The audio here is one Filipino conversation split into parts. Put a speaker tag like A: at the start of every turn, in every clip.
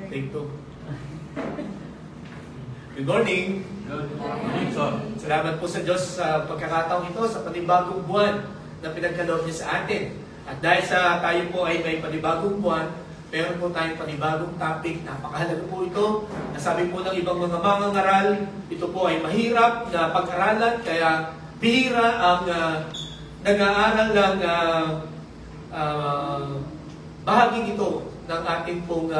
A: Take two. Good morning.
B: Good morning, sir.
A: Salamat po sa Diyos sa pagkakataong ito, sa panibagong buwan na pinagkaloob niya sa atin. At dahil sa tayo po ay may panibagong buwan, meron po tayong panibagong topic. Napakahalaga po ito. Nasabi po ng ibang mga mangangaral, ito po ay mahirap na pag-aralan, kaya bihira ang nag-aaral ng bahaging ito ng ating pong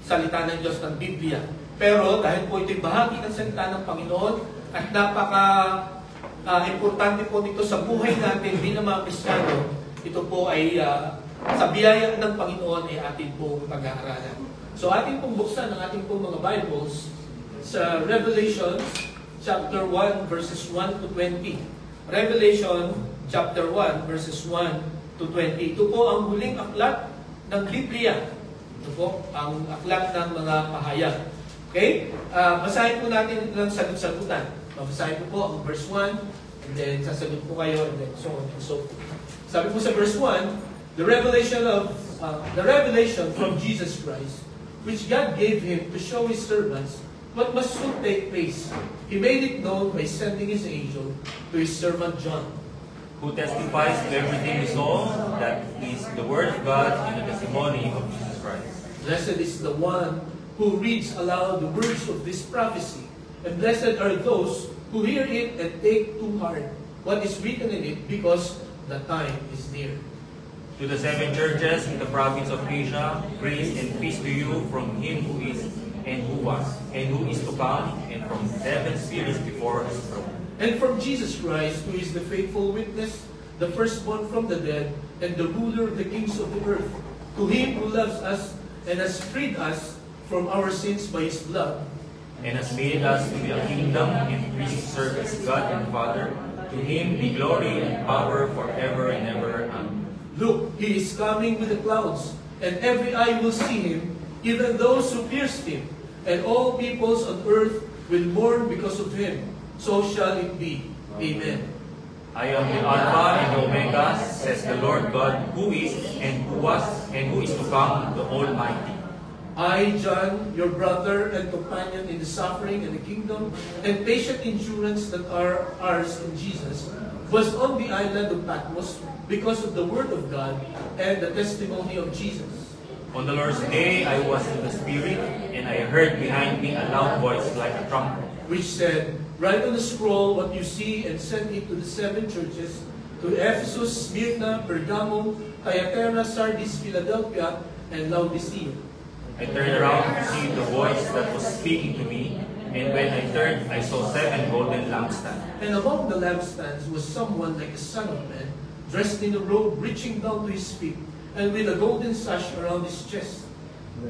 A: salita ng Diyos ng Biblia. Pero dahil po ito'y bahagi ng salita ng Panginoon at napaka-importante po nito sa buhay natin bilang mga Kristiyano, ito po ay sa biyaya ng Panginoon ay ating pong pag-aaralan. So ating pong buksan ang ating pong mga Bibles sa Revelation chapter 1 verses 1 to 20. Revelation chapter 1 verses 1 to 20. Ito po ang huling aklat ng Biblia. Ito po ang aklat ng mga pahayag. Okay? Basahin po natin ng sagot-sagutan. Babasahin po ang verse 1 and then sasagot po kayo and then so on and so forth. Sabi po sa verse 1, the revelation from Jesus Christ, which God gave him to show his servants what must soon take place. He made it known by sending his angel to his servant John,
B: who testifies to everything he saw, that is the word of God and the testimony of Jesus Christ.
A: Blessed is the one who reads aloud the words of this prophecy, and blessed are those who hear it and take to heart what is written in it, because the time is near.
B: To the 7 churches in the province of Asia, grace and peace to you from him who is, and who was, and who is to come, and from 7 spirits before his throne.
A: And from Jesus Christ, who is the faithful witness, the firstborn from the dead, and the ruler of the kings of the earth, to him who loves us and has freed us from our sins by his blood,
B: and has made us to be a kingdom and priests to serve as God and Father. To him be glory and power forever and ever. Amen.
A: Look, he is coming with the clouds, and every eye will see him, even those who pierced him, and all peoples on earth will mourn because of him. So shall it be. Amen.
B: I am the Alpha and the Omega, says the Lord God, who is, and who was, and who is to come, the Almighty.
A: I, John, your brother and companion in the suffering and the kingdom and patient endurance that are ours in Jesus, was on the island of Patmos because of the word of God and the testimony of Jesus.
B: On the Lord's day I was in the Spirit, and I heard behind me a loud voice like a trumpet,
A: which said, write on the scroll what you see and send it to the 7 churches, to Ephesus, Smyrna, Pergamo, Thyatira, Sardis, Philadelphia, and Laodicea.
B: I turned around to see the voice that was speaking to me, and when I turned, I saw 7 golden lampstands.
A: And among the lampstands was someone like a son of man, dressed in a robe reaching down to his feet, and with a golden sash around his chest.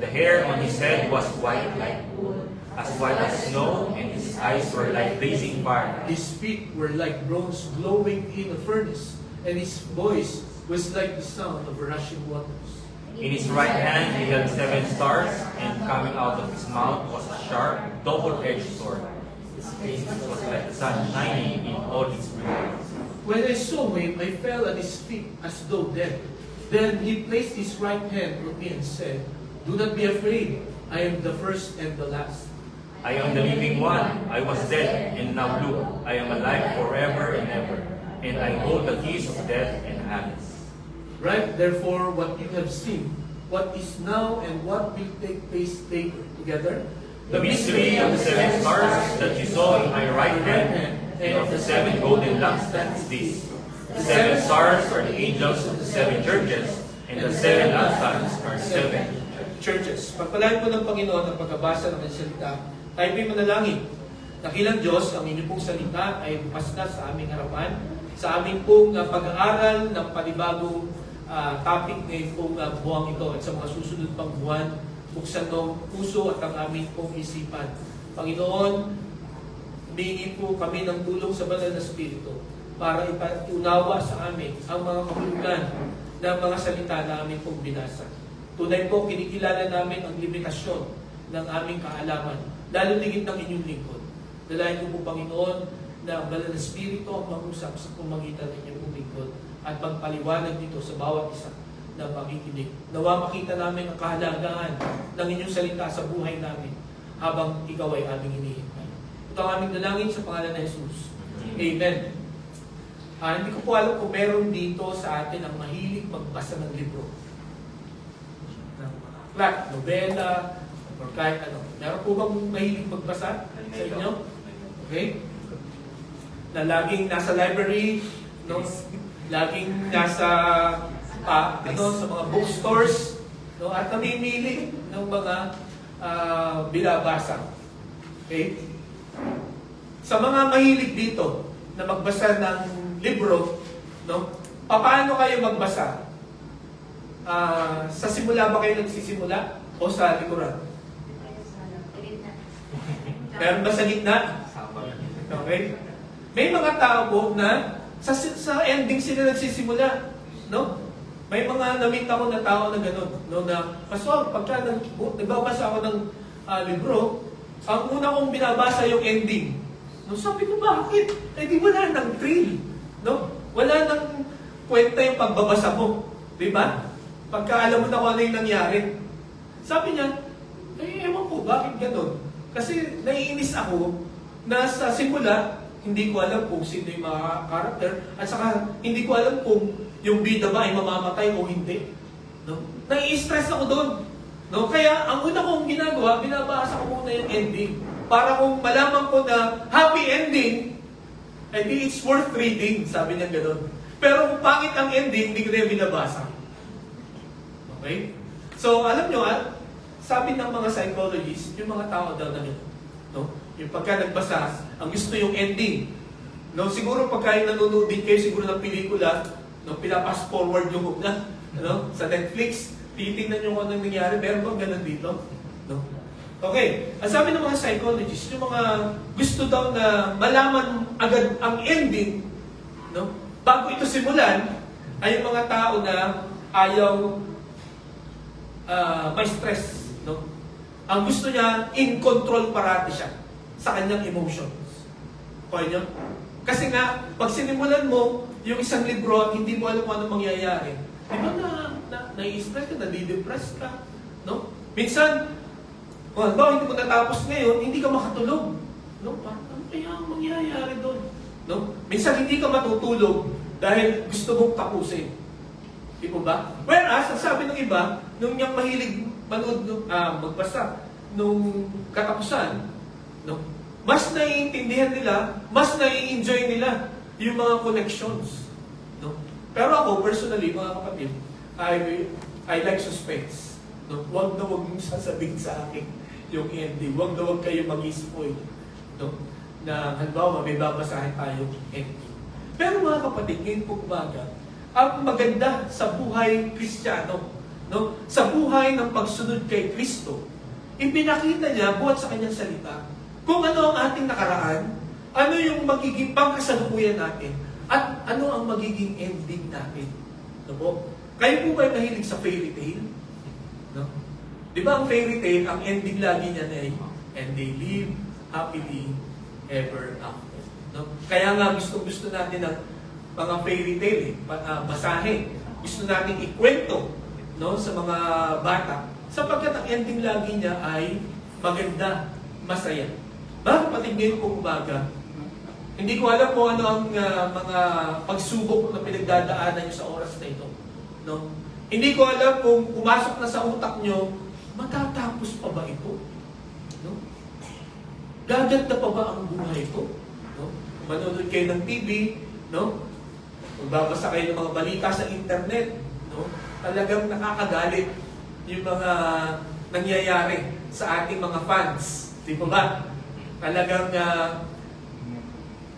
B: The hair on his head was white like wool, as white as snow, and his eyes were like blazing fire.
A: His feet were like bronze glowing in a furnace, and his voice was like the sound of rushing waters.
B: In his right hand he held 7 stars, and coming out of his mouth was a sharp, double-edged sword. His face was like the sun shining in all its brilliance.
A: When I saw him, I fell at his feet as though dead. Then he placed his right hand on me and said, do not be afraid. I am the first and the last.
B: I am the living one. I was dead, and now look, I am alive forever and ever, and I hold the keys of death and Hades.
A: Write therefore what you have seen, what is now and what will take place later. Together,
B: the mystery of the 7 stars that you saw in my right hand, and of the 7 golden lampstands is this. The 7 stars are the angels of the 7 churches, and the 7 lampstands are 7
A: churches. Pagpalain po ng Panginoon ang pagkabasa ng kanyang salita. Tayo po'y manalangin. Dakilang Diyos, ang inyong pong salita ay bukas na sa aming harapan, sa aming pong pag-aaral ng panibagong topic ngayon pong buwang ito at sa mga susunod pang buwan, buksan ng puso at ang aming pong isipan. Panginoon, humingi po kami ng tulong sa banal na Espiritu para ipatunawa sa amin ang mga kahulugan ng mga salita na aming pong binasa. Tunay po, kinikilala namin ang limitasyon ng aming kaalaman, lalo ligit ng inyong lingkod. Dalayan ko po, Panginoon, na ang banal na Espiritu ang mag-usap sa pamagitan ng inyong lingkod at magpaliwanag dito sa bawat isa na pakikinig. Nawa makita namin ang kahalagahan ng inyong salita sa buhay namin habang ikaw ay aming hinihintay. Ito ang aming dalangin sa pangalan ng Jesus. Amen. Hindi ko po alam kung meron dito sa atin ang mahilig magbasa ng libro. Ng plot, nobela, or kahit ano. Meron po bang mahilig magbasa sa inyo? Okay? Na laging nasa library, no? Laging nasa sa mga bookstores, no? At namimili ng mga binabasa. Okay? Sa mga mahilig dito na magbasa ng libro, no? Paano kayo magbasa? Sa simula ba kayo nagsisimula o sa likuran? Meron ba sa gitna? Okay? May mga tao po na sa ending sila nagsisimula, no? May mga namit ako na tao na gano'n, no? Na, Pastor, pagka nagbabasa ako ng libro, ang una kong binabasa yung ending. No, sabi ko, bakit? Eh di wala nang thrill, no? Wala nang kwenta yung pagbabasa mo, di ba? Pagka alam mo na kung ano yung nangyari. Sabi niya, ewan ko, bakit gano'n? Kasi naiinis ako na sa simula, hindi ko alam kung sino yung mga karakter, at saka hindi ko alam kung yung bida ba ay mamamatay o hindi. No? Nai-stress ako doon. No? Kaya ang una kong ginagawa, binabasa ko muna yung ending. Para kung malaman ko na happy ending, edi it's worth reading, sabi niya gano'n. Pero kung pangit ang ending, hindi ko na yung binabasa. Okay? So, alam nyo, sabi ng mga psychologists, yung mga tao daw na gano'n. No? Yung pagka nagbasa, ang gusto yung ending. No? Siguro pagka yung nanonood din kayo siguro ng pelikula, no? Pinapass forward yung na, no? Sa Netflix, titingnan nyo kung anong nangyari, meron bang ganun dito? No? Okay, ang sabi ng mga psychologists, yung mga gusto daw na malaman agad ang ending, no? Bago ito simulan, ay yung mga tao na ayaw may stress, no? Ang gusto niya, in control parati siya sa kanyang emotions. Okay nyo? Kasi nga, pag sinimulan mo yung isang libro at hindi mo alam kung anong mangyayari, di ba nai-stress ka, nadi-depress ka, no? Minsan, kung hindi mo natapos ngayon, hindi ka makatulog. No? Parang ano kaya ang mangyayari doon? No? Minsan hindi ka matutulog dahil gusto mong tapusin. Di po ba? Whereas, ang sabi ng iba, nung niyang mahilig magbasa nung katapusan, no? Mas naiintindihan nila, mas nai-enjoy nila yung mga connections. No? Pero ako, personally, mga kapatid, I like suspense. No? Huwag na huwag mong sasabihin sa akin yung ending. Huwag na huwag kayo mag-spoil. No? Na, halimbawa, may babasahin tayo ending. Pero mga kapatid, ngayon po umaga, ang maganda sa buhay Kristiyano, no? Sa buhay ng pagsunod kay Kristo, ipinakita niya buhat sa kanyang salita kung ano ang ating nakaraan, ano yung magiging pangkasalukuyan natin, at ano ang magiging ending natin. No po? Kayo po ba mahilig sa fairy tale? No? Di ba ang fairy tale, ang ending lagi niya na ay, and they live happily ever after. No? Kaya nga gusto natin ng mga fairy tale, basahin. Gusto natin ikwento, no, sa mga bata, sapagkat ang ending lagi niya ay maganda, masaya. Bakit pati ngayon po umaga, hindi ko alam kung ano ang mga pagsubok na pinagdadaanan niyo sa oras na ito. No? Hindi ko alam kung pumasok na sa utak niyo, matatapos pa ba ito? No? Gaganda pa ba ang buhay ko? No? Manonood kayo ng TV, no? Magbabasa kayo ng mga balita sa internet, no? Talagang nakakagalit yung mga nangyayari sa ating mga fans. Di ba ba? Talagang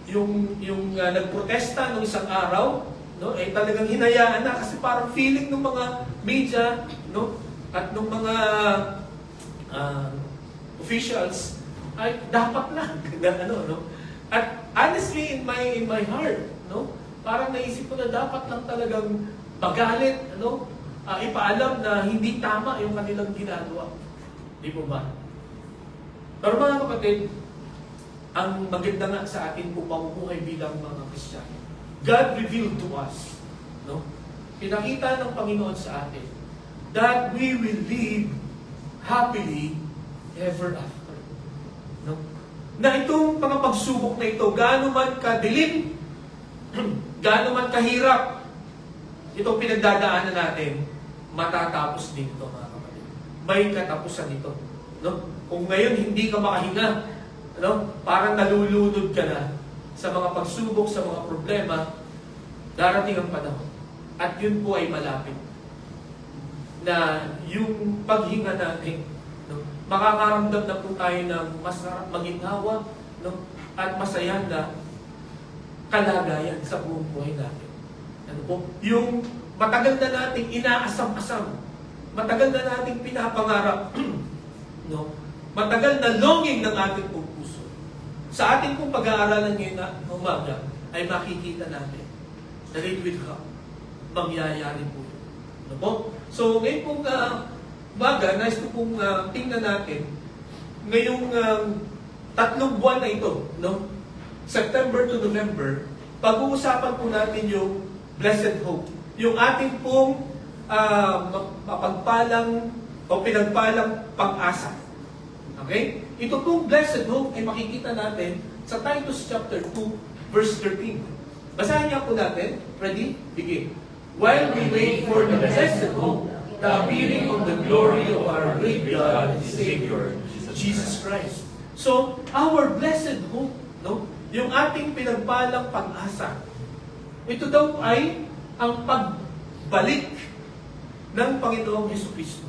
A: yung nagprotesta nung isang araw, no, ay talagang hinayaan na kasi parang feeling ng mga media, no, at ng mga officials ay dapat na ano, no. At honestly in my heart, no, parang naisip ko na dapat lang talagang magalit, ano, ipaalam na hindi tama yung kanilang ginagawa. Di po ba? Pero mga kapatid, ang maganda nga sa atin po pamumuhay bilang mga Kristiyano, God revealed to us, no, pinakita ng Panginoon sa atin that we will live happily ever after. No? Na itong mga pagsubok na ito, gaano man kadilim, gaano man kahirap, itong pinagdadaanan natin, matatapos din ito, mga kapatid. May katapusan ito. No? Kung ngayon hindi ka makahinga, no? Parang nalulunod ka na sa mga pagsubok, sa mga problema, darating ang panahon. At yun po ay malapit. Na yung paghinga natin, no? Makakaramdam na po tayo ng masarap maginhawa, no? At masaya na kalagayan sa buong buhay natin. Ano po? Yung matagal na nating inaasam-asam, matagal na nating pinapangarap, no? Matagal na longing ng ating pong puso. Sa ating pong pag-aaralan ngayon na umaga, ay makikita natin na it will come. Mangyayari po yun. Ano po? So, ngayon pong umaga, nais ko pong tingnan natin, ngayong 3 buwan na ito, no? September to November, pag-uusapan po natin yung blessed hope. Yung ating pong mapagpalang o pinagpalang pag-asa. Okay? Ito pong blessed hope ay makikita natin sa Titus chapter 2, verse 13. Basahin niya po natin. Ready? Begin. While we wait for the blessed hope, the appearing of the glory of our great God and Savior, Jesus Christ. So, our blessed hope, no? Yung ating pinagpalang pag-asa. Ito daw ay ang pagbalik ng Panginoong Jesucristo.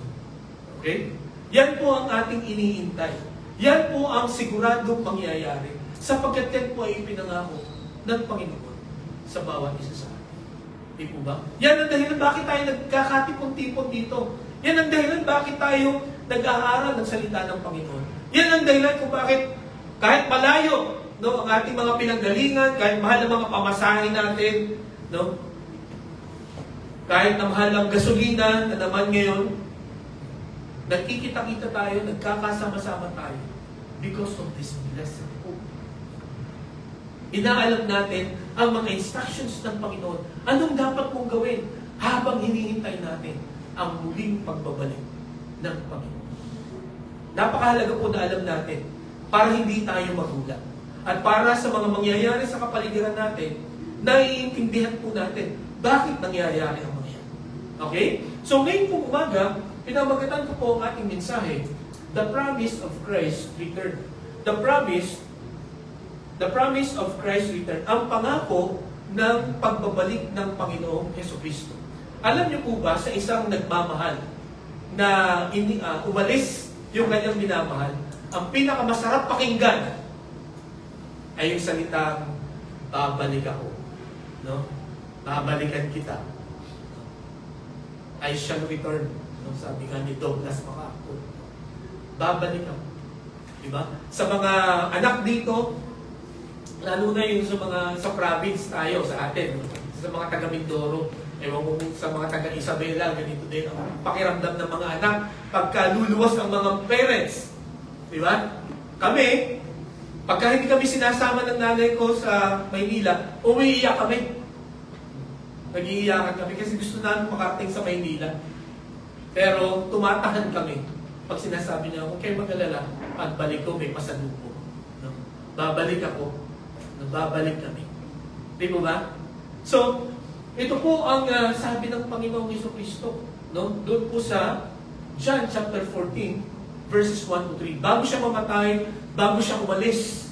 A: Okay? Yan po ang ating iniintay. Yan po ang siguradong mangyayari. Sapagkat yan po ay ipinangako ng Panginoon sa bawat isa sa atin. Di po ba? Yan ang dahilan bakit tayo nagkakatipon-tipon dito. Yan ang dahilan bakit tayo nag-aaral ng salita ng Panginoon. Yan ang dahilan kung bakit kahit malayo, no, ang ating mga pinanggalingan, kahit mahal ang mga pamasahin natin, no, kahit na mahal ang gasolina na naman ngayon, nagkikita-kita tayo, nagkakasama-sama tayo because of this blessed hope. Inaalam natin ang mga instructions ng Panginoon. Anong dapat mong gawin habang hinihintay natin ang muling pagbabalik ng Panginoon? Napakahalaga po na alam natin para hindi tayo magulat. At para sa mga mangyayari sa kapaligiran natin, naiintindihan po natin bakit nangyayari ang mga yan. Okay? So ngayon po umaga, pinamagatan ko po ang ating mensahe, the promise of Christ's return. The promise of Christ's return. Ang pangako ng pagbabalik ng Panginoong Jesucristo. Alam niyo po ba sa isang nagmamahal na umalis yung kanyang minamahal, ang pinakamasarap pakinggan ay yung salitang babalik ako. No? Babalikan kita. I shall return. Sabi nga ni Douglas MacArthur, babalik ako. Diba? Sa mga anak dito, lalo na yung sa province tayo, sa atin, sa mga taga Mindoro, ewan ko sa mga taga Isabela, ganito din ang pakiramdam ng mga anak pagka luluwas ang mga parents. Diba? Kami, pagka hindi kami sinasama ng nanay ko sa Maynila, umiiyak kami. Nag-iiyakan kami kasi gusto namin makarating sa Maynila. Pero tumatahan kami pag sinasabi niya, huwag kayo mag-alala, pagbalik ko may pasalubong. No? Babalik ako. No? Babalik kami. Di po ba? So, ito po ang sabi ng Panginoong Jesucristo. No? Doon po sa John chapter 14, verses 1 to 3. Bago siya mamatay, bago siya umalis,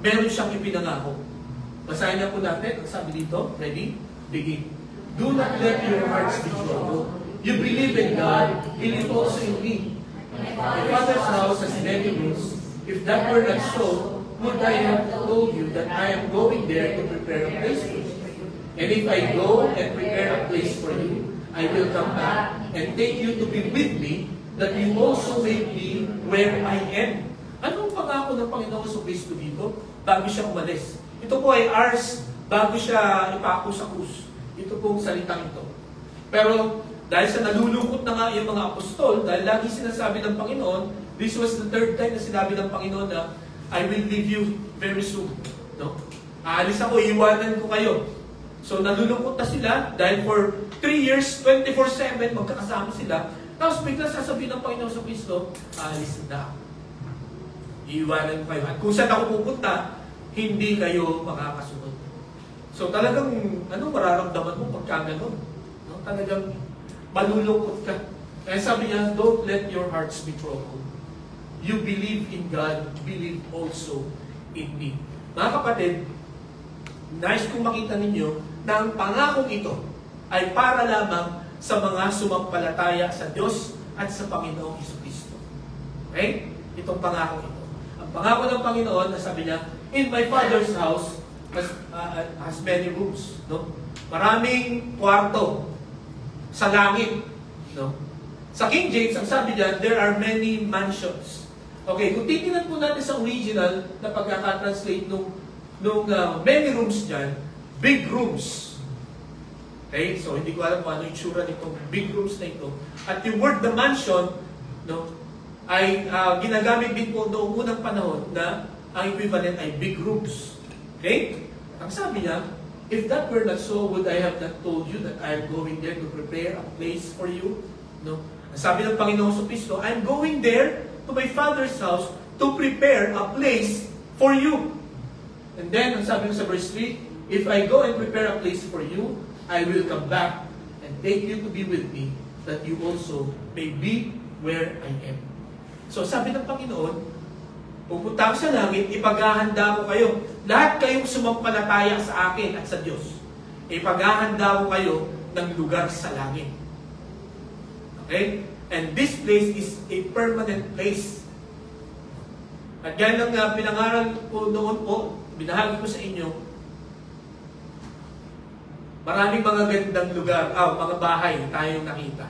A: meron siyang ipinangako. Basahin na po natin. Ang sabi dito, ready? Begin. Do not let your hearts be troubled. You believe in God, believe also in me. My Father's house has many rooms. If that were not so, would I have told you that I am going there to prepare a place for you? And if I go and prepare a place for you, I will come back and take you to be with me, that you also may be where I am. Anong pangako ng Panginoon sa Kristo dito? Bago siya umalis. Ito po ay hours bago siya ipako sa krus. Ito pong salitang ito. Pero dahil sa nalulungkot na nga yung mga apostol, dahil lagi sinasabi ng Panginoon, this was the 3rd time na sinabi ng Panginoon na, I will leave you very soon. No? Aalis ako, iwanan ko kayo. So nalulungkot na sila dahil for 3 years, 24/7, magkakasama sila. Tapos bigla sasabihin ng Panginoon sa Kristo, alis na ako. Iiwanan ko kayo. At kung saan ako pupunta, hindi kayo makakasunod. So talagang, mararamdaman mo pagka gano'n? No? Talagang malulungkot ka. Kaya sabi niya, don't let your hearts be troubled. You believe in God, believe also in me. Mga kapatid, nice kong makita ninyo na ang pangakong ito ay para lamang sa mga sumampalataya sa Diyos at sa Panginoong Jesucristo. Okay? Itong pangako ito. Ang pangako ng Panginoon, na sabi niya, in my Father's house has many rooms. No? Maraming kwarto sa langit. No? Sa King James, ang sabi niya, there are many mansions. Okay, kung titignan po natin sa original na pagkakatranslate nung many rooms dyan, big rooms. Okay, so hindi ko alam kung ano yung tsura nitong big rooms na ito. At yung word the mansion, no, ay ginagamit din po noong unang panahon na ang equivalent ay big rooms. Okay? Ang sabi niya, if that were not so, would I have not told you that I am going there to prepare a place for you? No? Ang sabi ng Panginoon sa Kristo, I'm going there to my Father's house to prepare a place for you. And then, ang sabi sa verse 3, if I go and prepare a place for you, I will come back and take you to be with me, that you also may be where I am. So, sabi ng Panginoon, pupunta ako sa langit, ipaghahanda ko kayo. Lahat kayong sumampalataya sa akin at sa Diyos. Ipaghahanda ko kayo ng lugar sa langit. Okay? And this place is a permanent place. At yan ang pinangaral ko noon po, binahagi ko sa inyo, maraming mga gandang lugar, mga bahay tayong nakita.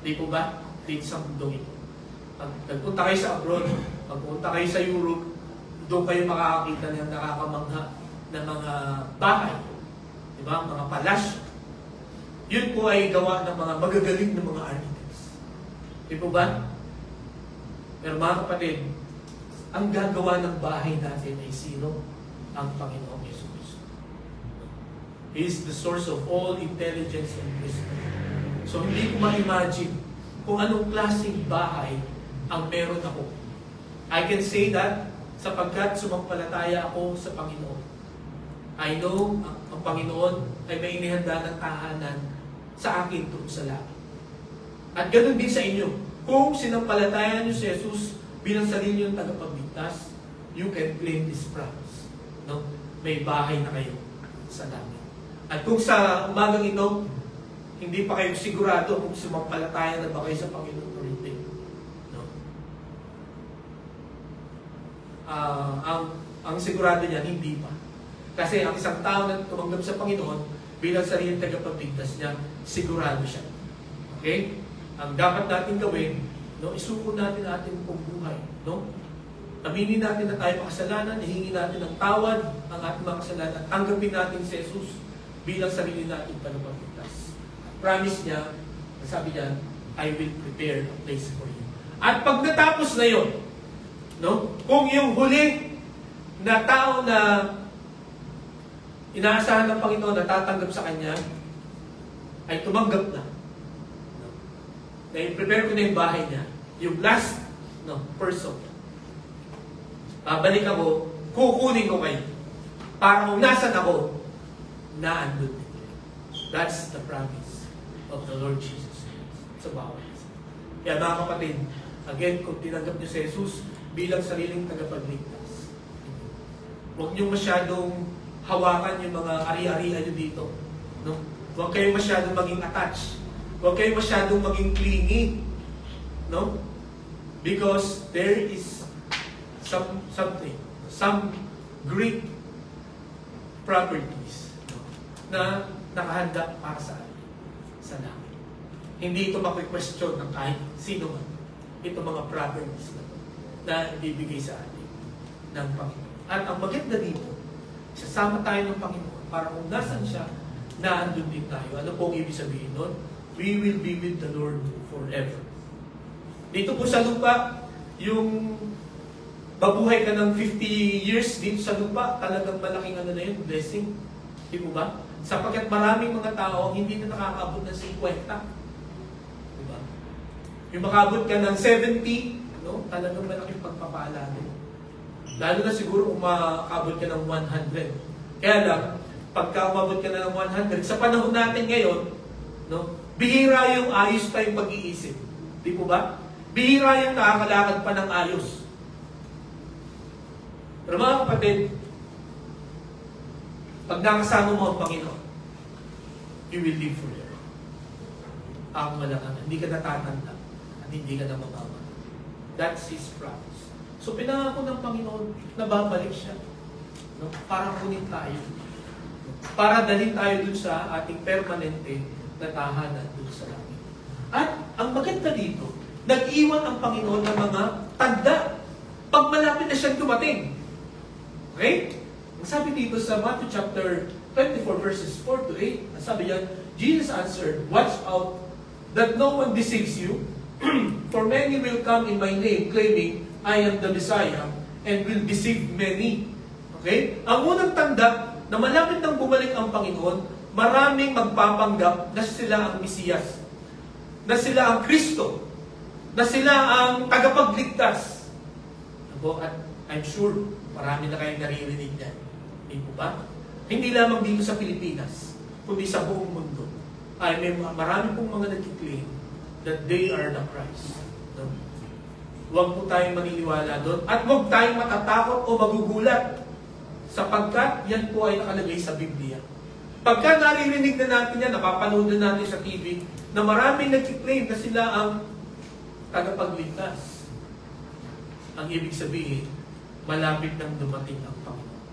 A: Di po ba? Dito sa mundo ito. Pag nagpunta kayo sa abroad, pagpunta kayo sa Europe, doon kayo makakakita ng nakakamangha na mga bahay. Di ba? Mga palasyo. Yun po ay gawa ng mga magagaling na mga architects. Di po ba? Pero mga kapatid, ang gagawa ng bahay natin ay sino? Ang Panginoong Yesus. He is the source of all intelligence and wisdom. So hindi ko ma-imagine kung anong klaseng bahay ang meron ako. I can say that sapagkat sumampalataya ako sa Panginoon. I know ang Panginoon ay may inihanda ng tahanan sa akin doon sa langit. At ganoon din sa inyo. Kung sinampalatayan niyo si Jesus bilang sarili niyong tagapagligtas, you can claim this promise. No? May bahay na kayo sa langit. At kung sa umagang ito, hindi pa kayo sigurado kung sumampalataya na ba kayo sa Panginoon o hindi. No? Ang sigurado niya, hindi pa. Kasi ang isang tao na tumanggap sa Panginoon bilang sarili tagapagligtas niya, sigurado siya. Okay? Ang dapat natin gawin, no, isuko natin ang ating buhay. No? Aminin natin na tayo makasalanan, ihingi natin ng tawad ang ating mga kasalanan, tanggapin natin si Jesus bilang sarili natin tagapagligtas. Promise niya, sabi niya, I will prepare a place for you. At pag natapos na yun, no, kung yung huli na tao na inaasahan ng Panginoon na tatanggap sa Kanya, ay tumanggap na. Na i-prepare ko na yung bahay niya. Yung last person. Babalik ako, kukunin ko kayo. Para kung nasan ako, naandun din. That's the promise of the Lord Jesus sa bawat isa. Kaya mga kapatid, again, kung tinanggap niyo si Jesus bilang sariling tagapagligtas, huwag niyo masyadong hawakan yung mga ari-arihan niyo dito. No? Huwag kayo masyadong maging attached. Huwag kayo masyadong maging clingy. No? Because there is some great properties na nakahanda para sa atin sa langit. Hindi ito maki-question ng kahit sino man. Ito mga properties na ibibigay sa atin ng Panginoon. At ang maganda dito, sasama tayo ng Panginoon para kung nasan siya, naandun din tayo. Ano pong ibig sabihin nun? We will be with the Lord forever. Dito po sa lupa, yung babuhay ka ng 50 years dito sa lupa, talagang malaking ano na yun, blessing. Di po ba? Sapagkat maraming mga tao ang hindi na nakakaabot ng 50. Diba? Yung makabot ka ng 70, no? Talagang malaking pagpapala mo. Lalo na siguro kung makabot ka ng 100. Kaya lang, pagka umabot ka na ng 100, sa panahon natin ngayon, no? Bihira yung ayos pa yung pag-iisip. Di po ba? Bihira yung nakakalakad pa ng ayos. Pero mga kapatid, pag nakasama mo ang Panginoon, you will live forever. Ang malakas, hindi ka natatanda at hindi ka na mamamatay. That's His promise. So pinangako ng Panginoon na babalik siya. No? Para kunin tayo. Para dalhin tayo dun sa ating permanente na tahanan dun sa langit. At ang maganda dito, nag-iwan ang Panginoon ng mga tanda pag malapit na siyang dumating. Okay? Ang sabi dito sa Matthew chapter 24 verses 4 to 8, ang sabi yan, Jesus answered, "Watch out that no one deceives you, for many will come in my name claiming I am the Messiah and will deceive many." Okay? Ang unang tanda na malapit nang bumalik ang Panginoon, maraming magpapanggap na sila ang Mesiyas, na sila ang Kristo, na sila ang tagapagligtas. At I'm sure marami na kayong naririnig yan. Hindi po ba? Hindi lamang dito sa Pilipinas, kundi sa buong mundo. Ay, may marami pong mga nag-claim that they are the Christ. No? Huwag po tayong maniniwala doon. At huwag tayong matatakot o magugulat. Sapagkat yan po ay nakalagay sa Biblia. Pagka naririnig na natin yan, napapanood na natin sa TV, na maraming nag-claim na sila ang tagapagligtas. Ang ibig sabihin, malapit nang dumating ang Panginoon.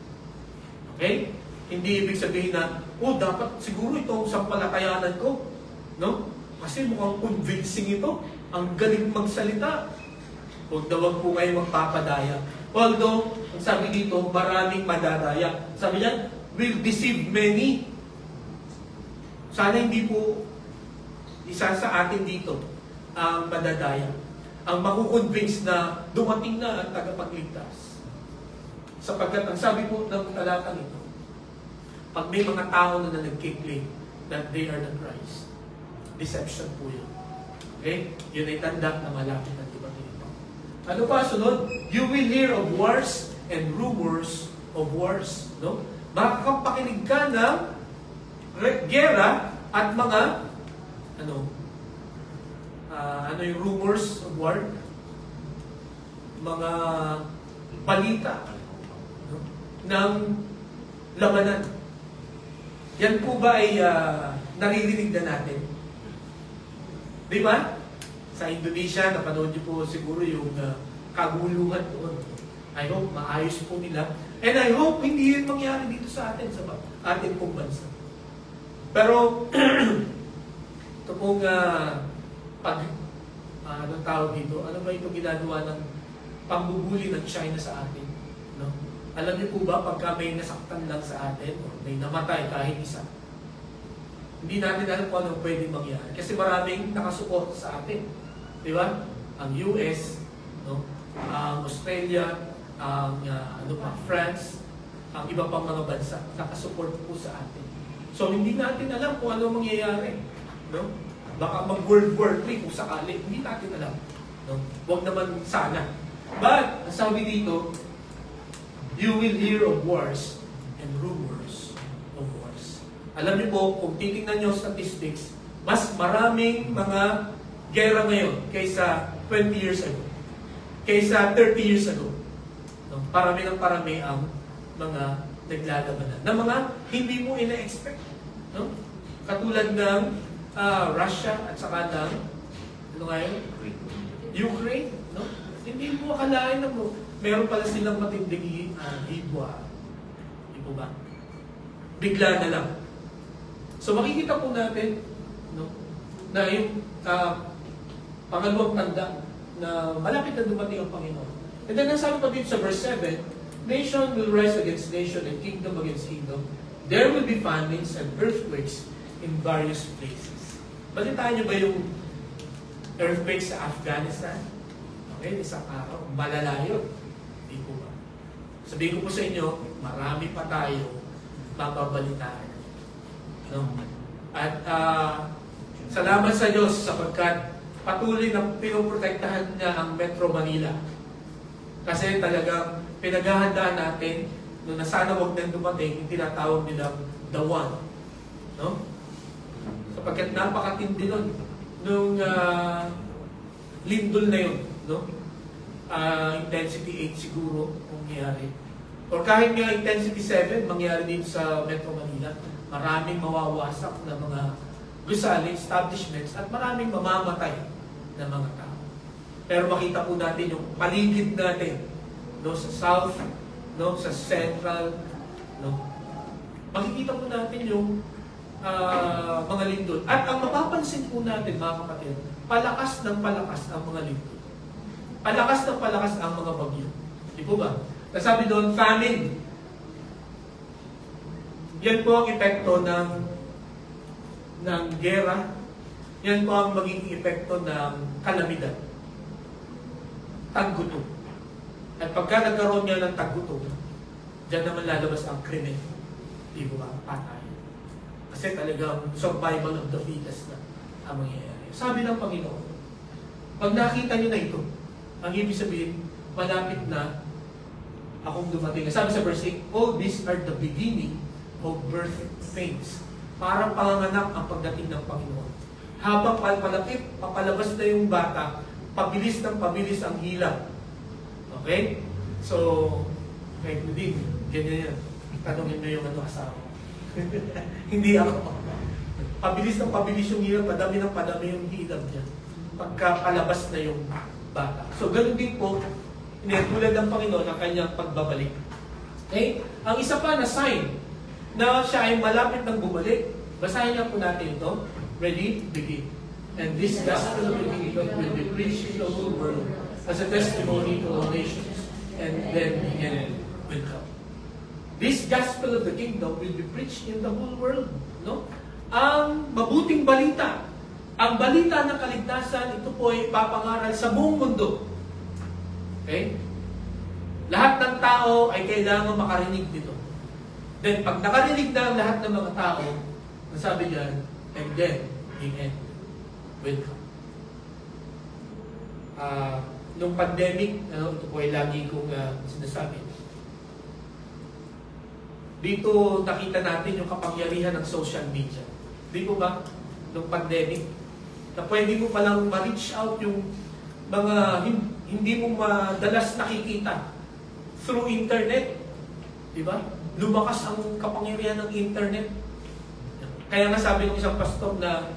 A: Okay? Hindi ibig sabihin na, dapat siguro itong sampalatayanan ko. No? Kasi mukhang convincing ito. Ang galing magsalita. Huwag po kayo magpapadaya. Although, ang sabi dito, maraming madadaya. Sabi niya, will deceive many. Sana hindi po isa sa atin dito ang madadaya. Ang makukonvince na dumating na ang tagapagligtas. Sapagkat ang sabi po ng talatang ito, pag may mga tao na nag-claim that they are the Christ, deception po yun. Okay? Yun ay tanda na malapit na dumating ito. Ano pa sunod? You will hear of wars and rumors of wars. No? Makakapakinig ka ng gera at mga yung rumors of war? Mga balita, no? Ng labanan. Yan po ba ay naririnig na natin? Di ba? Sa Indonesia, napanood niyo po siguro yung kaguluhan doon. I hope maayos po nila. And I hope hindi yun mangyari dito sa atin, sa ating pong bansa. Pero, ito pong anong tawag dito? Ano ba ito ginagawa ng pambubuli ng China sa atin? No? Alam niyo po ba, pagka may nasaktan lang sa atin, o may namatay kahit isa, hindi natin alam kung anong pwedeng mangyari. Kasi maraming nakasupport sa atin. Di ba? Ang US, no? Ang Australia, ang France, ang iba pang mga bansa, nakasupport po sa atin. So, hindi natin alam kung ano mangyayari. No? Baka mag-World War III kung sakali. Hindi natin alam. No? Huwag naman sana. But, ang sabi dito, you will hear of wars and rumors of wars. Alam niyo po, kung titingnan niyo statistics, mas maraming mga gera ngayon kaysa 20 years ago. Kaysa 30 years ago. No? Parami ng parami ang mga naglalabanan. Na mga hindi mo ina-expect. No? Katulad ng Russia at saka ng Ukraine. No? Hindi mo akalain na meron pala silang matinding hibwa. Hindi po ba? Bigla na lang. So makikita po natin, no, na yung pangalawang tanda na malapit na dumating ang Panginoon. And then nasabi pa dito sa verse 7, nation will rise against nation and kingdom against kingdom. There will be famines and earthquakes in various places. Balitaan niyo ba yung earthquake sa Afghanistan? Okay, isang araw, malala yun. Hindi po ba? Sabihin ko po sa inyo, marami pa tayo mababalitaan. No? At salamat sa Diyos sapagkat patuloy na pinoprotektahan niya ang Metro Manila. Kasi talagang pinaghahandaan natin na sana wag nang dumating yung tinatawag nilang The One. No? Sapagkat napakatindi nun nung lindol na yun. No? Intensity 8 siguro mangyayari. Or kahit nga intensity 7 mangyayari din sa Metro Manila. Maraming mawawasak na mga gusali, establishments, at maraming mamamatay na mga tao. Pero makita po natin yung paligid natin, no, sa south, no, sa central, no. Makikita po natin yung mga lindol. At ang mapapansin po natin, mga kapatid, palakas ng palakas ang mga lindol. Palakas ng palakas ang mga bagyo. Di po ba? Nasabi doon, famine. Yan po ang epekto ng gera. Yan po ang magiging epekto ng kalamidad. Taggutom. At pagka nagkaroon niya ng taggutom, diyan naman lalabas ang krimen. Di ba? Patay. Kasi talagang survival of the fittest na ang mangyayari. Sabi ng Panginoon, pag nakita niyo na ito, ang ibig sabihin, malapit na akong dumating. Sabi sa verse 8, all these are the beginning of birth pains. Parang panganganak ang pagdating ng Panginoon. Habang papalapit, papalabas na yung bata, pabilis ng pabilis ang hila. Okay? So, kahit mo din, ganyan yan. Tanungin mo yung asawa. Hindi ako. Pabilis ng pabilis yung hila, padami ng padami yung hilab niya. Pagka palabas na yung bata. So, ganun din po, inetulad ng Panginoon ang kanyang pagbabalik. Okay? Ang isa pa na sign na siya ay malapit ng bumalik. Basahin lang po natin ito. Ready? Begin. And this gospel of the kingdom will be preached in the whole world as a testimony to all nations. And then the end will come. This gospel of the kingdom will be preached in the whole world. No? Ang mabuting balita, ang balita ng kaligtasan, ito po ay ipapangaral sa buong mundo. Okay? Lahat ng tao ay kailangan makarinig nito. Then, pag nakarinig na ang lahat ng mga tao, nasabi diyan, and then, the end will come. Nung pandemic, ito po ay lagi kong sinasabi. Dito nakita natin yung kapangyarihan ng social media. Di po ba? Nung pandemic, na pwede mo palang ma-reach out yung mga hindi mo madalas nakikita through internet. Di ba? Lumakas ang kapangyarihan ng internet. Kaya nga sabi ng isang pastor na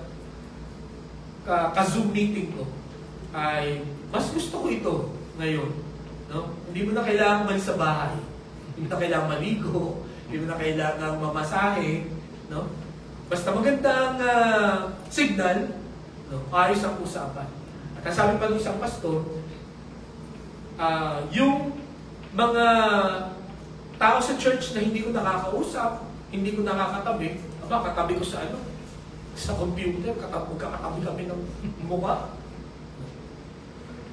A: ka-Zoom meeting ko, ay mas gusto ko ito ngayon. No? Hindi mo na kailangan malis sa bahay. Hindi mo na kailangan maligo. Hindi mo na kailangan mamasahe. No? Basta magandang signal, no? Ayos ang usapan. At ang sabi pa ng isang pastor, yung mga tao sa church na hindi ko nakakausap, hindi ko nakakatabi, katabi ko sa sa computer, katabi kami ng mukha.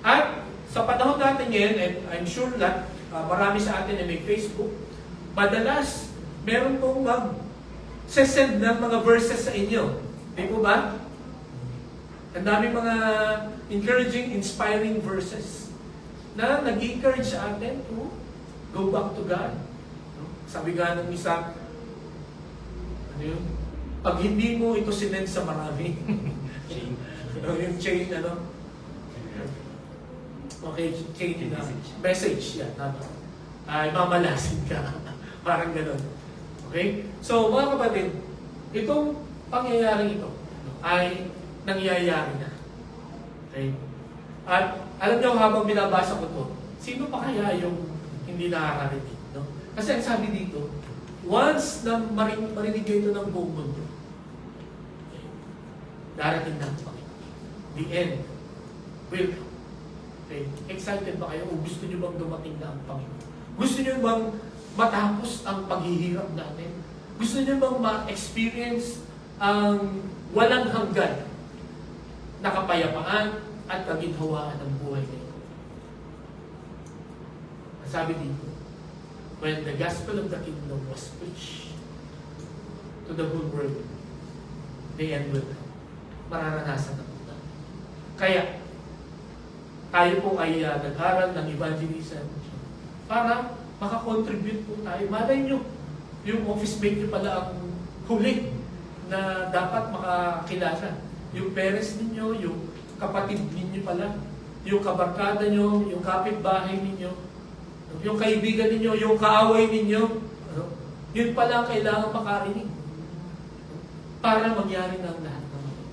A: At sa panahon natin ngayon, and I'm sure that marami sa atin ay may Facebook, madalas meron pong mag-send ng mga verses sa inyo. Di po ba? Ang daming mga encouraging, inspiring verses na nag-encourage sa atin to go back to God. Sabi nga ng isa, ano yun? Pag hindi mo ito sinend sa marami, yung chain, okay, chain na message yan, ay mamalasin ka. Parang gano'n. Okay? So, mga kapatid, itong pangyayaring ito ay nangyayari na. Okay? At alam niyo, habang binabasa ko ito, sino pa kaya yung hindi nakakarinig? No? Kasi ang sabi dito, once na marinig ito ng buong mundo, darating na ito. The end will come. Okay? Excited ba kayo? O gusto niyo bang dumating na ang Panginoon? Gusto niyo bang matapos ang paghihirap natin? Gusto niyo bang ma-experience ang walang hanggan na kapayapaan at kaginhawaan ng buhay nito? Sabi dito, when the gospel of the kingdom was preached to the whole world, the end will come. Mararanasan na po natin. Kaya, tayo po ay nag-aral ng evangelism para makakontribute po tayo. Malay nyo, yung office mate nyo pala ang huli na dapat makakilala. Yung parents ninyo, yung kapatid ninyo pala, yung kabarkada nyo, yung kapitbahay ninyo, yung kaibigan ninyo, yung kaaway ninyo, yun pala ang kailangan makarinig para mangyari ng lahat ng mga.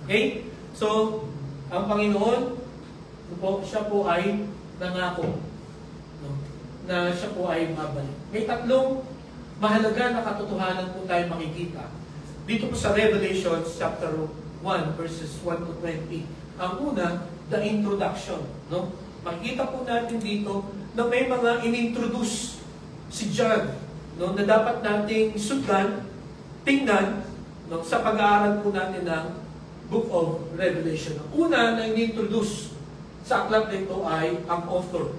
A: Okay? So, ang Panginoon, siya po ay nangako na siya po ay mabalik. May tatlong mahalaga na katotohanan po tayo makikita. Dito po sa Revelation chapter 1 verses 1 to 20. Ang una, the introduction. Makikita po natin dito na may mga inintroduce si John na dapat nating sundan, tingnan sa pag-aaral po natin ng Book of Revelation. Ang una na inintroduce sa aklat nito ay ang author.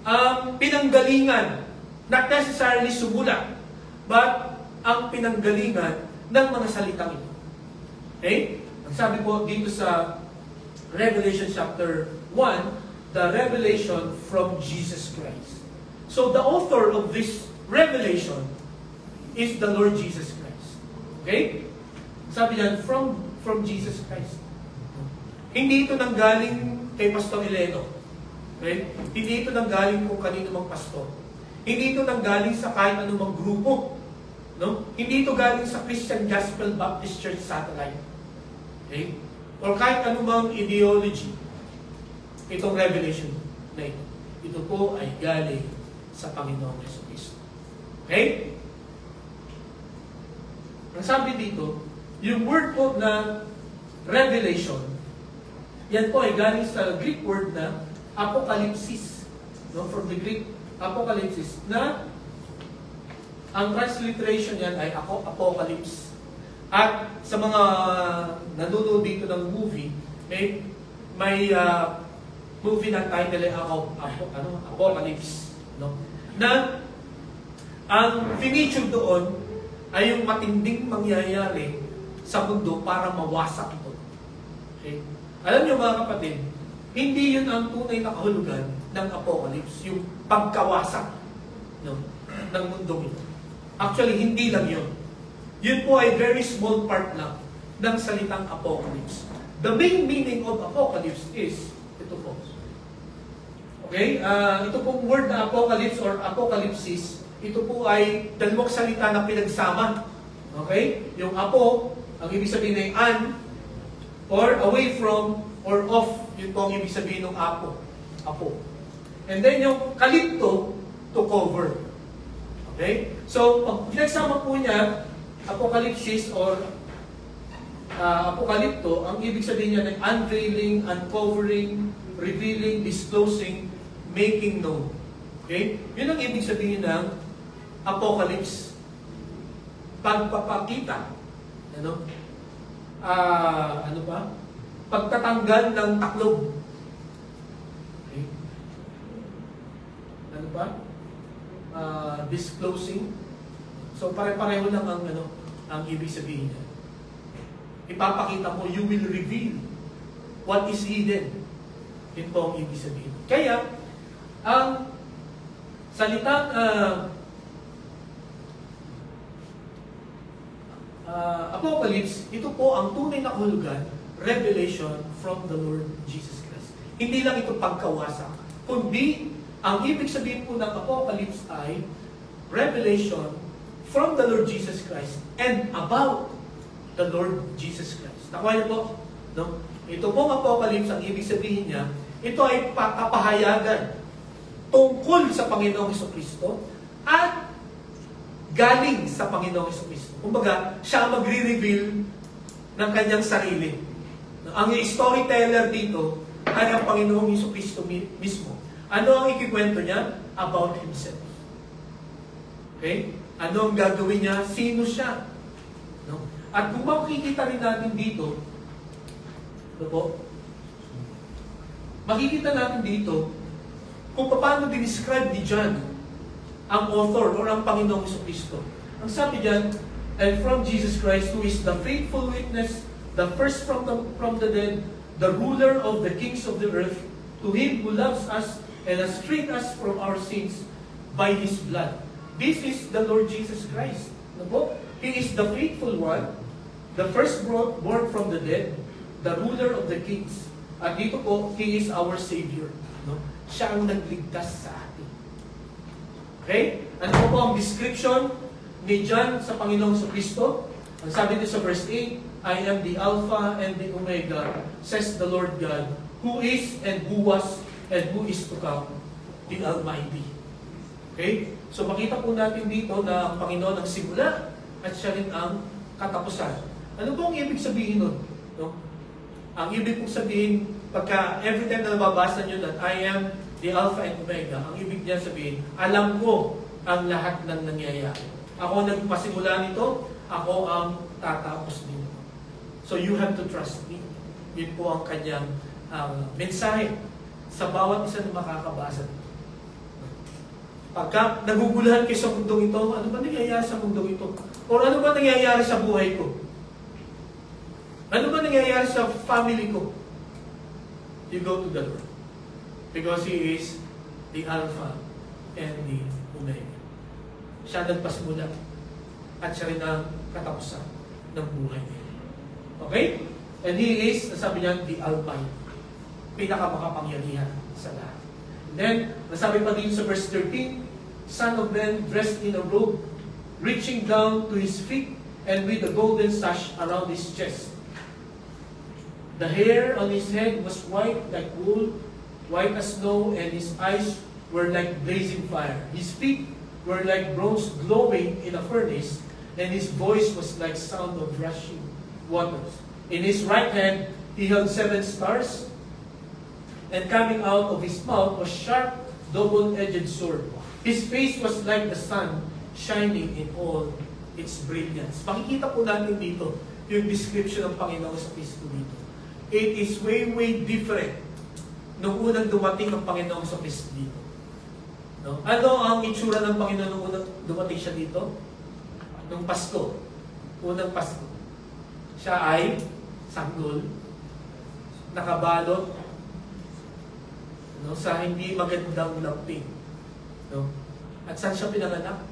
A: Ang pinanggalingan, not necessarily sumulat, but ang pinanggalingan ng mga salitang ito. Okay? Ang sabi po dito sa Revelation chapter 1, the revelation from Jesus Christ. So the author of this revelation is the Lord Jesus Christ. Okay? Sabi niyan, from Jesus Christ. Hindi ito nanggaling kay Pastor Eleno. Okay? Hindi ito nanggaling kung kanino mang pastor. Hindi ito nanggaling sa kahit anumang grupo. No? Hindi ito galing sa Christian Gospel Baptist Church Satellite. Okay? Or kahit anumang ideology. Itong revelation na ito. Ito po ay galing sa Panginoong Jesucristo. Okay? Ang sabi dito, yung word po na revelation, yan po ay galing sa Greek word na apocalypsis. No? From the Greek apocalypsis, na ang transliteration yan ay apocalypse. At sa mga nanonood dito ng movie, may movie na title ay Apocalypse. No? Na ang feature doon ay yung matinding mangyayari sa mundo para mawasak ito. Okay? Alam niyo mga kapatid, hindi yun ang tunay na kahulugan ng Apocalypse, yung pagkawasak ng mundo ito. Actually, hindi lang yun. Yun po ay very small part lang ng salitang Apocalypse. The main meaning of Apocalypse is ito po. Okay? Ito pong word na Apocalypse or Apocalypsis, ito po ay dalawang salita na pinagsama. Okay? Yung apo, ang ibig sabihin ay an, or away from, or off, yun po ang ibig sabihin ng apo. Apo. And then yung kalipto, to cover. Okay? So, pag pinagsama po niya, Apocalypsis or Apocalypto, ang ibig sabihin niya ay unveiling, uncovering, revealing, disclosing, making known. Okay? Yun ang ibig sabihin ng Apocalypse. Pagpapakita. Ano? Ano ba? Pagtatanggal ng taklob. Okay? Ano ba? Disclosing. So pare-pareho lang ang ibig sabihin niya. Ipapakita mo, you will reveal what is hidden. Yun po ang ibig sabihin. Kaya, ang salitang Apocalypse, ito po ang tunay na kahulugan, revelation from the Lord Jesus Christ. Hindi lang ito pagkawasak, kundi ang ibig sabihin po ng Apocalypse ay revelation from the Lord Jesus Christ and about the Lord Jesus Christ. Nakuha niyo po? No? Ito pong Apocalypse, ang ibig sabihin niya, ito ay kapahayagan tungkol sa Panginoong Jesucristo at galing sa Panginoong Jesucristo. Kumbaga, siya ang magre-reveal ng kanyang sarili. Ang storyteller dito ay ang Panginoong Jesucristo mismo. Ano ang ikikwento niya? About Himself. Okay? Ano ang gagawin niya? Sino siya? No? At kung makikita rin natin dito, ano po? Makikita natin dito kung paano dinescribe ni John ang author o ang Panginoong Jesucristo. Ang sabi diyan, and from Jesus Christ, who is the faithful witness, the first from the dead, the ruler of the kings of the earth, to Him who loves us and has freed us from our sins by His blood. This is the Lord Jesus Christ. He is the faithful one, the firstborn from the dead, the ruler of the kings. At dito po, He is our Savior. Siya ang nagligtas sa atin. Okay? Ano po ang description ni John sa Panginoong Kristo? Ang sabi dito sa verse 8, I am the Alpha and the Omega, says the Lord God, who is and who was and who is to come, the Almighty. Okay? So makita po natin dito na ang Panginoon ang simula at siya rin ang katapusan. Ano po ang ibig sabihin nun? No? Ang ibig pong sabihin, pagka every time na nababasa nyo that I am the Alpha and Omega, ang ibig niya sabihin, alam ko ang lahat ng nangyayari. Ako nagpasimula nito, ako ang tatapos nito. So you have to trust me. Yun po ang kanyang mensahe sa bawat isa na makakabasa nito. Pagka naguguluhan kayo sa mundong ito, ano ba nangyayari sa mundong ito? O ano ba nangyayari sa buhay ko? Ano ba nangyayari sa family ko? You go to the Lord. Because He is the Alpha and the Omega. Siya nagpasimula. At siya rin ang katapusan ng buhay niya. Okay? And He is, sabi niya, the Almighty. Pinakamakapangyarihan sa lahat. And then, nasabi pa din sa verse 13, Son of Man dressed in a robe, reaching down to His feet, and with a golden sash around His chest. The hair on His head was white like wool, white as snow, and His eyes were like blazing fire. His feet were like bronze glowing in a furnace, and His voice was like sound of rushing waters. In His right hand He held 7 stars, and coming out of His mouth was sharp, double-edged sword. His face was like the sun, shining in all its brilliance. Makikita po natin dito yung description ng Panginoon sa Kristo dito. It is way, way different nung unang dumating ang Panginoon sa Kristo dito. No? Ano ang itsura ng Panginoon nung unang dumating siya dito? Nung Pasko. Unang Pasko. Siya ay sanggol, nakabalot, no, sa hindi magandang lamping. No? At saan siya pinanganak?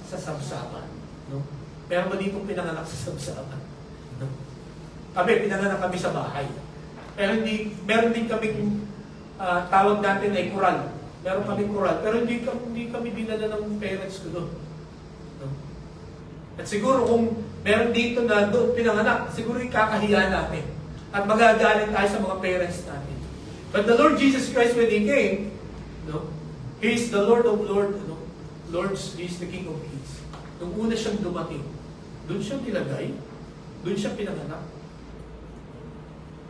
A: Sa sabsaban. No? Pero ba dito pinanganak sa sabsaban? No? Kami, pinanganak kami sa bahay. Pero meron din kaming tawag natin ay kural. Meron kaming kural. Pero hindi kami dinala ng parents ko doon. No? At siguro kung meron dito na doon pinanganak, siguro ikakahiya natin. At magagalit tayo sa mga parents natin. But the Lord Jesus Christ, when He came, no, He is the Lord of Lords, no? Lords, He is the King of Kings. Nung una siyang dumating, doon siya nilagay, doon siya pinanganak.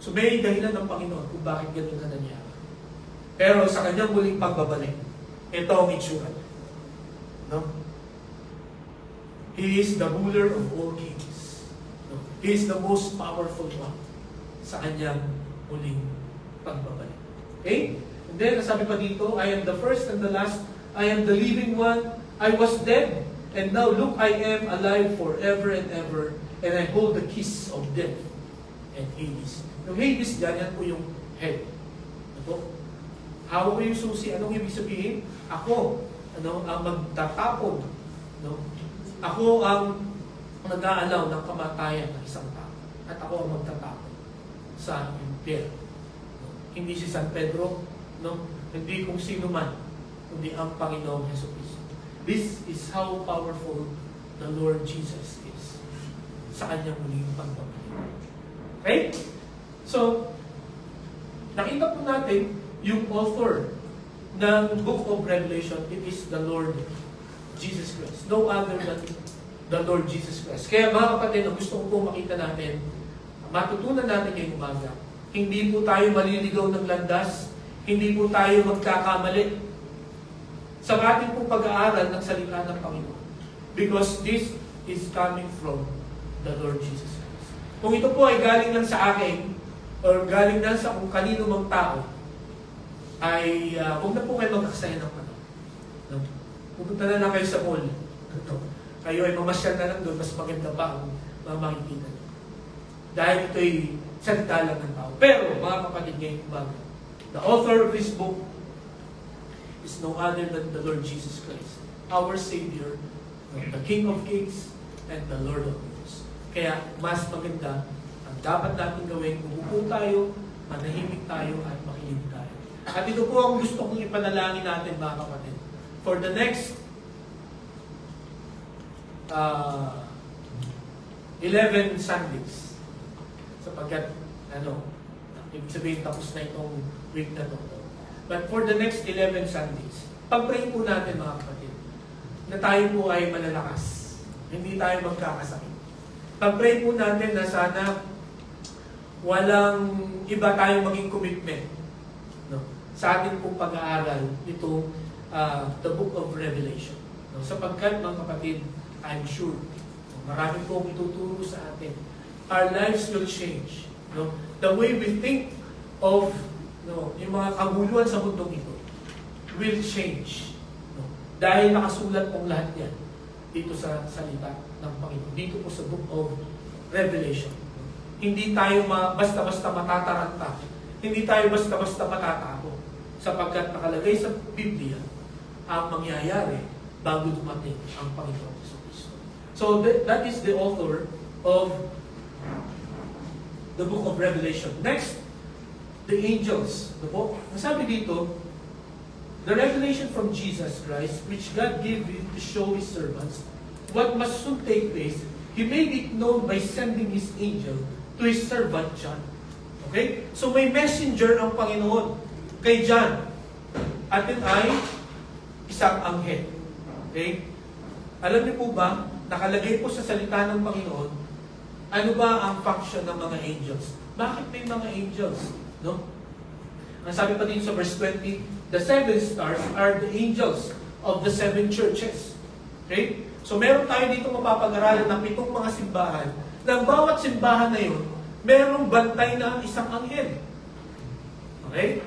A: So may dahilan ng Panginoon kung bakit ganun na nangyari. Pero sa kanyang muling pagbabalik, ito ang itsura. No? He is the ruler of all kings. No? He is the most powerful one sa kanyang muling pagbabalik. Okay? And then, sabi pa dito, I am the first and the last. I am the living one. I was dead, and now look, I am alive forever and ever, and I hold the keys of death and Hades. Yung Hades dyan, yan po yung head. Ito. Hawak ko yung susi. Anong ibig sabihin? Ako, ang magtatapon. No? Ako ang nag-aalaw ng kamatayan ng isang tao. At ako ang magtatapon sa impyerno. No? Hindi si San Pedro, no? Hindi kung sino man, kundi ang Panginoong Jesucristo. This is how powerful the Lord Jesus is sa kanyang muling pagbabalik. Okay? So, nakita po natin yung author ng Book of Revelation, it is the Lord Jesus Christ. No other than the Lord Jesus Christ. Kaya mga kapatid, ang gusto ko po makita natin, matutunan natin ngayong umaga, hindi po tayo maliligaw ng landas, hindi po tayo magkakamali sa ating po pag-aaral ng salita ng Panginoon. Because this is coming from the Lord Jesus Christ. Kung ito po ay galing lang sa akin, or galing lang sa kung kanino mang tao, ay huwag na po kayo magkasaya ng panahon. No? Pupunta na lang kayo sa mall. kayo ay mamasyal na lang doon, mas maganda pa ang makikita nyo. Dahil ito'y salita lang ng tao. Pero, mga kapatid ngayong umaga, the author of this book is no other than the Lord Jesus Christ, our Savior, the King of Kings, and the Lord of Lords. Kaya, mas maganda ang dapat natin gawin, umupo tayo, manahimik tayo, at makinig tayo. At ito po ang gusto kong ipanalangin natin, mga kapatid. For the next 11 Sundays, sapagkat, ibig sabihin tapos na itong week na ito. But for the next 11 Sundays, pag-pray po natin, mga kapatid, na tayo po ay malalakas. Hindi tayo magkakasakit. Pag-pray po natin na sana walang iba tayong maging commitment, no, sa ating pong pag-aaral nito, the Book of Revelation. No, sapagkat, mga kapatid, I'm sure, marami pong ituturo sa atin. Our lives will change. No? The way we think of yung mga kaguluhan sa mundong ito will change. No? Dahil nakasulat pong lahat yan dito sa salita ng Panginoon. Dito po sa Book of Revelation. No? Hindi tayo basta-basta matataranta. Hindi tayo basta-basta matatako. Sapagkat nakalagay sa Biblia ang mangyayari bago dumating ang Panginoon Hesus Kristo. So that is the author of the Book of Revelation. Next, the angels. Nasabi dito, the revelation from Jesus Christ, which God gave him to show His servants what must soon take place, He made it known by sending His angel to His servant John. Okay? So may messenger ang Panginoon kay John. At yun ay isang anghel. Okay? Alam niyo po ba, nakalagay po sa salita ng Panginoon, ano ba ang function ng mga angels? Bakit may mga angels? No? Ang sabi pa din sa verse 20, the 7 stars are the angels of the 7 churches. Okay? So meron tayo dito mapapag-aralan ng 7 mga simbahan, na bawat simbahan na yun, merong bantay na isang anghel. Okay?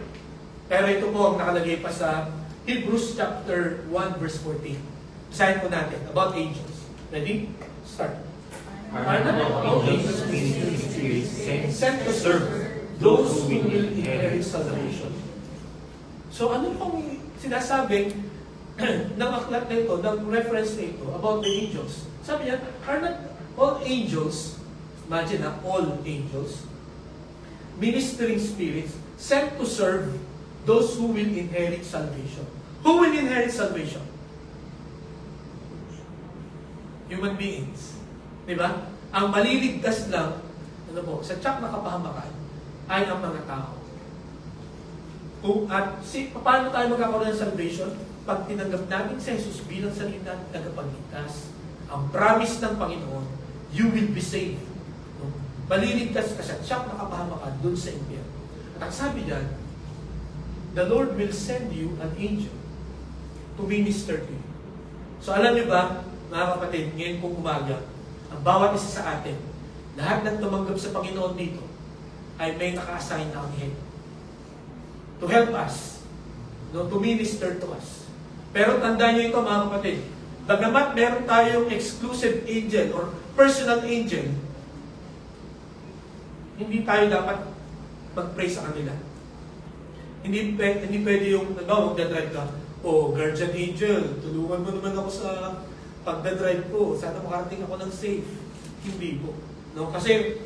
A: Pero ito po ang nakalagay pa sa Hebrews chapter 1 verse 14. Basahin po natin about angels. Ready? Start.
B: Are not angels ministering spirits sent to serve those who will inherit salvation?
A: So ano pong sinasabi ng aklat na ito, ng reference na ito about the angels? Sabi niya, are not all angels, imagine na all angels, ministering spirits sent to serve those who will inherit salvation? Who will inherit salvation? Human beings. Diba? Ang maliligtas lang, sa tiyak na kapahamakan, ay ang mga tao. Paano tayo magkakaroon ng salvation? Pag tinanggap natin si Jesus bilang sarili natin tagapagligtas, ang promise ng Panginoon, you will be saved. Maliligtas ka sa tiyak na kapahamakan dun sa impyerno. At ang sabi diyan, the Lord will send you an angel to minister to you. So alam niyo ba, mga kapatid, ngayon pong umaga, ang bawat isa sa atin, lahat ng tumanggap sa Panginoon dito, ay may naka-assign na anghel to help us, to minister to us. Pero tandaan niyo ito, mga kapatid, bagamat meron tayong exclusive angel or personal angel, hindi tayo dapat mag-pray sa kanila. Hindi pwede yung, magdadrive ka, guardian angel, tulungan mo naman ako sa pagdadrive ko, sana makarating ako ng safe. Hindi po. No? Kasi,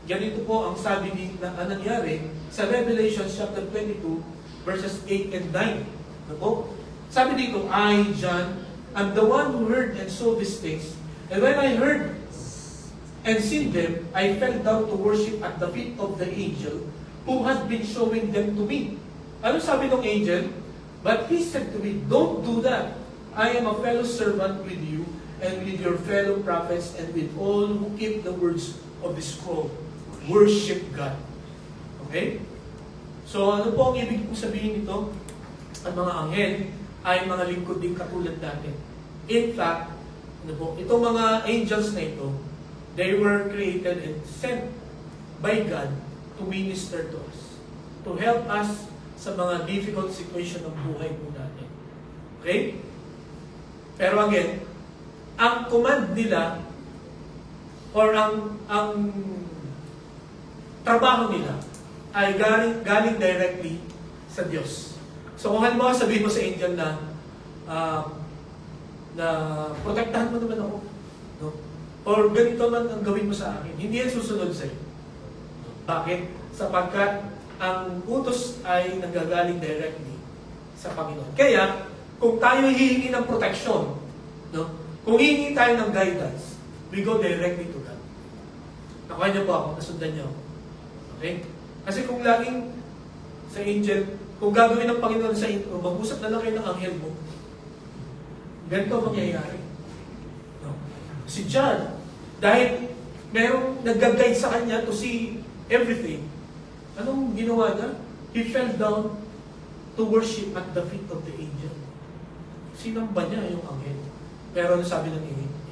A: ganito po ang sabi na nangyari sa Revelation chapter 22, verses 8 and 9. No po? Sabi dito, I, John, am the one who heard and saw these things. And when I heard and seen them, I fell down to worship at the feet of the angel who had been showing them to me. Ano sabi ng angel? But he said to me, don't do that. I am a fellow servant with you and with your fellow prophets and with all who keep the words of the scroll. Worship God. Okay? So ano po ang ibig kong sabihin nito? Ang mga anghel ay mga lingkod din katulad natin. In fact, itong mga angels na ito, they were created and sent by God to minister to us. To help us sa mga difficult situation ng buhay po natin. Okay? Pero again, ang command nila or ang trabaho nila ay galing directly sa Diyos. So kung halimbawa sabihin mo sa angel na protektahan mo naman ako, no? Or ganito man ang gawin mo sa akin, hindi yan susunod sa iyo. Bakit? Sapagkat ang utos ay nanggagaling directly sa Panginoon. Kaya, kung tayo hihingi ng protection, no? Kung hihingi tayo ng guidance, we go directly to God. Nakuha niyo po ako, nasundan niyo ako. Okay? Kasi kung laging sa angel, kung gagawin ng Panginoon sa inyo, mag-usap na lang kayo ng anghel mo, ganito mangyayari. No? Si John, dahil merong nag-guide sa kanya to see everything, anong ginawa niya? He fell down to worship at the feet of the angel. Sinamba niya yung anghel. Pero ano sabi ng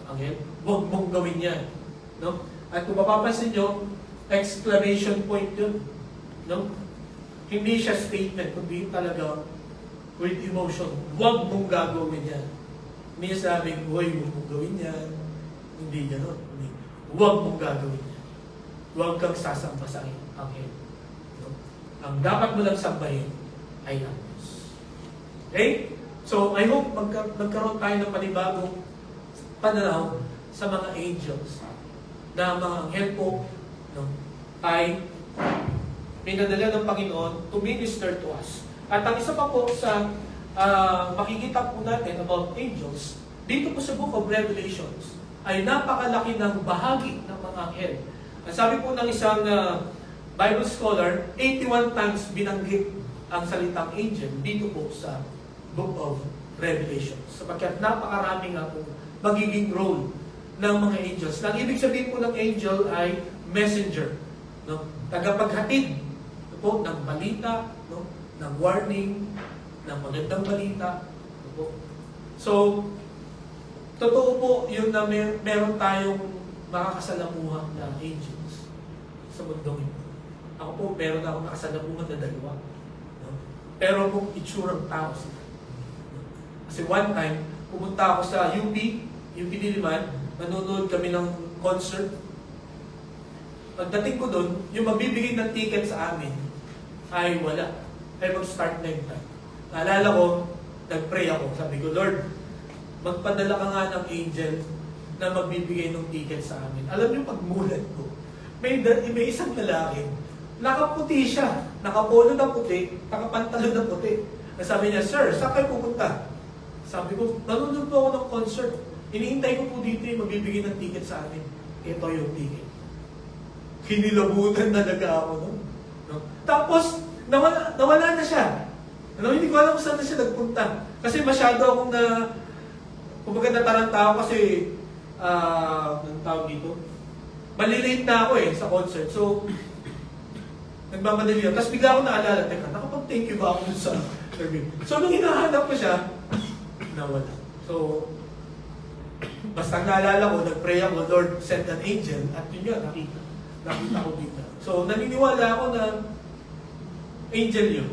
A: anghel? Huwag mong gawin yan. No? At kung mapapansin nyo, exclamation point yun. No? Hindi siya statement, kundi talaga with emotion. Huwag mong gagawin yan. Hindi niya sabing, huwag mong gawin yan. Hindi gano'n. Huwag mong gagawin yan. Huwag kang sasamba sa anghel. No? Ang dapat mo lang sambahin ay ang Diyos. Okay? So, I hope magkaroon tayo ng panibagong pananaw sa mga angels na mga anghel po, no, ay pinadala ng Panginoon to minister to us. At ang isa pa po sa makikita po natin about angels, dito po sa Book of Revelations, ay napakalaki ng bahagi ng mga anghel. Ang sabi po ng isang Bible scholar, 81 times binanggit ang salitang angel dito po sa Book of Revelations. Sapagkat napakarami nga po magiging role ng mga angels. Ang ibig sabihin po ng angel ay messenger, no? Tagapaghatid po ng balita, no? Ng warning, ng magandang balita. No? So, totoo po yun na meron tayong makakasalamuhan na angels sa mundong ito. Ako po, meron na akong nakasalamuhan na dalawa. No? Pero kung itsurang tao sila. No? Kasi one time, pumunta ako sa UP Diliman, nanonood kami ng concert. Pagdating ko doon, yung magbibigay ng ticket sa amin ay wala. Ay mag-start na yung time. Naalala ko, nag-pray ako. Sabi ko, Lord, magpadala ka nga ng angel na magbibigay ng ticket sa amin. Alam niyo, pagmulat ko, may isang lalaki, nakaputi siya, nakapolo na puti, nakapantalo na puti. Sabi niya, Sir, saan kayo pupunta? Sabi ko, nanonood po ako ng concert. Iniintay ko po dito yung magbibigay ng ticket sa amin. Ito yung ticket. Kinilabutan talaga ako nun. No? Tapos, nawala na siya. Hindi ko alam kung saan na siya nagpunta. Kasi masyado akong kumbaga nataranta ako kasi, anong tawag dito? Malilate na ako sa concert. So, nagmamadali ako. Tapos bigla ako naalala, teka, nakapag-thank you ba ako sa interview? So, nung hinahanap ko siya, nawala. So, basta naalala ko, nag-pray ako, Lord, send an angel, at yun nga, nakita ko dito. So, naniniwala ako na angel yun.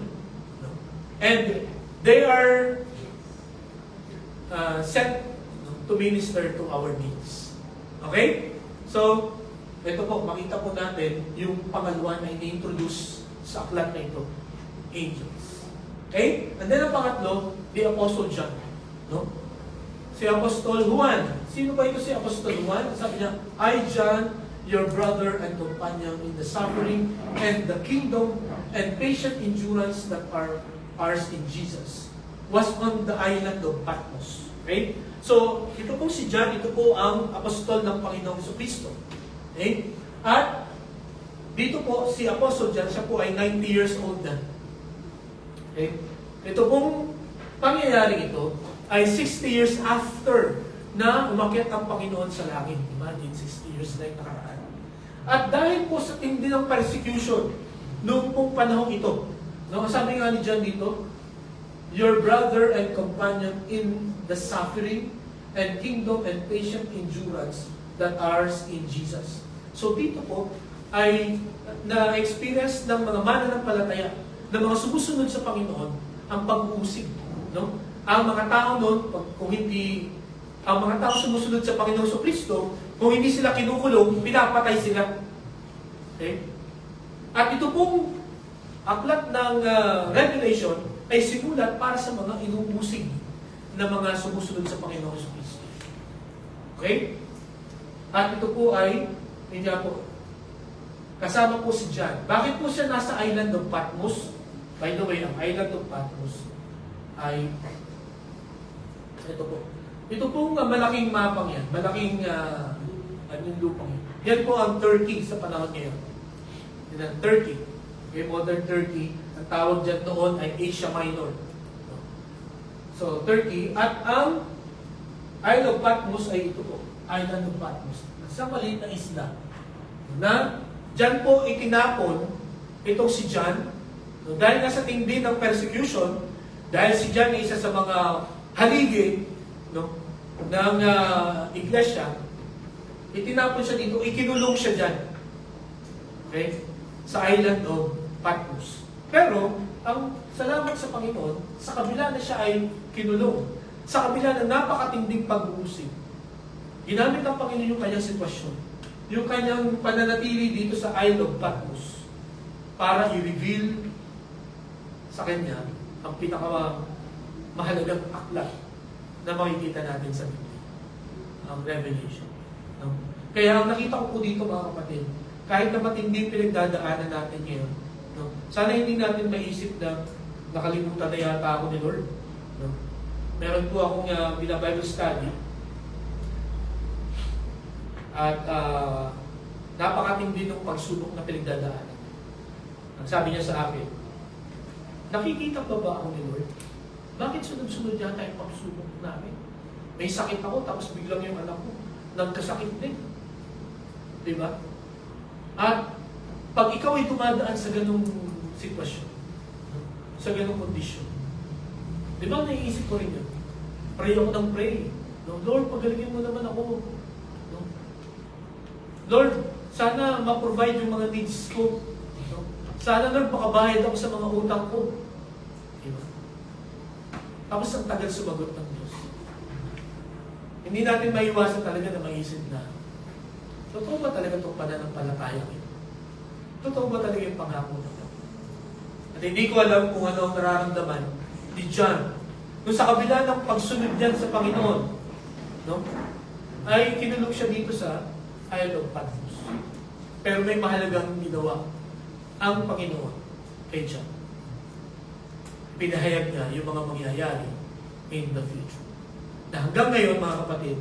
A: No? And they are sent to minister to our needs. Okay? So, ito po, makita po natin yung pangalawa na ini-introduce sa aklat na ito, angels. Okay? And then ang pangatlo, the Apostle John. No? Si Apostol Juan. Sino ba ito si Apostol Juan? Sabi niya, I, John, your brother and companion in the suffering and the kingdom and patient endurance that are ours in Jesus, was on the island of Patmos. Okay? So, ito po si John, ito po ang apostol ng Panginoong Jesucristo. Okay? At dito po si Apostle John, siya po ay 90 years old na. Okay? Ito pong pangyayari ito ay 60 years after na umakyat ang Panginoon sa langit. Imagine, 60 years na yung nakaraan. At dahil po sa tindi ng persecution noong pong panahon ito, no, sabi nga ni John dito, your brother and companion in the suffering and kingdom and patient endurance that ours in Jesus. So dito po ay na-experience ng mga mananampalataya, ng mga sumusunod sa Panginoon, ang pag-uusig. No? Ang mga tao noon, kung hindi ang mga tao sumusunod sa Panginoong Kristo, kung hindi sila kinukulong, pinapatay sila. Okay? At ito pong aklat ng Revelation ay sinulat para sa mga inuusig na mga sumusunod sa Panginoong Kristo. Okay? At ito po ay, hindi po, kasama po si John. Bakit po siya nasa island of Patmos? By the way, ang island of Patmos ay, ito po. Ito pong malaking mapang yan. Malaking, yung lupang yan. Yan po ang Turkey sa panahon ngayon. Yan ang Turkey. Okay, modern Turkey. Ang tawag dyan noon ay Asia Minor. So, Turkey. At ang Isle of Patmos ay ito po. Island of Patmos. Sa maliit na isla. Na, dyan po itinapon itong si John. No, dahil nga sa tindi ng persecution, dahil si John ay isa sa mga haligi, no, ng iglesia, itinapon siya dito, ikinulong siya dyan. Okay? Sa island of Patmos. Pero, ang salamat sa Panginoon, sa kabila na siya ay kinulong, sa kabila na napakatinding pag-uusig, ginamit ng Panginoon yung kanyang sitwasyon, yung kanyang pananatili dito sa Isle of Patmos, para i-reveal sa kanya ang pinakamahalagang aklat na makikita natin sa Biblia, ang Revelation. No? Kaya ang nakita ko po dito mga kapatid, kahit na matindi pinagdadaanan natin ngayon, no? Sana hindi natin maisip na nakalimutan na yata ako ni Lord. No? Meron po akong Bible study at napakatindi ng pagsubok na pinagdadaanan. Ang sabi niya sa akin, nakikita pa ba ako ni Lord? Bakit sunod-sunod yata yung pagsubok namin? May sakit ako, tapos biglang yung anak ko, nagkasakit din. Diba? At pag ikaw ay dumadaan sa ganung sitwasyon, sa ganung kondisyon, diba naiisip ko rin yun? Pray ako ng pray. No? Lord, pagalingin mo naman ako. No? Lord, sana ma-provide yung mga needs ko. No? Sana Lord, makabayad ako sa mga utang ko. Diba? Tapos ang tagal sumagot ng Diyos. Hindi natin maiwasan talaga na maisip na, totoo ba talaga itong pananampalataya ko? Totoo ba talaga yung pangako na ito? At hindi ko alam kung ano ang nararamdaman ni John. Kung sa kabila ng pagsunod niyan sa Panginoon, no? Ay kinulong siya dito sa Isle of Patmos. Pero may mahalagang ginawa ang Panginoon kay John. Pinahayag niya yung mga mangyayari in the future. Na hanggang ngayon, mga kapatid,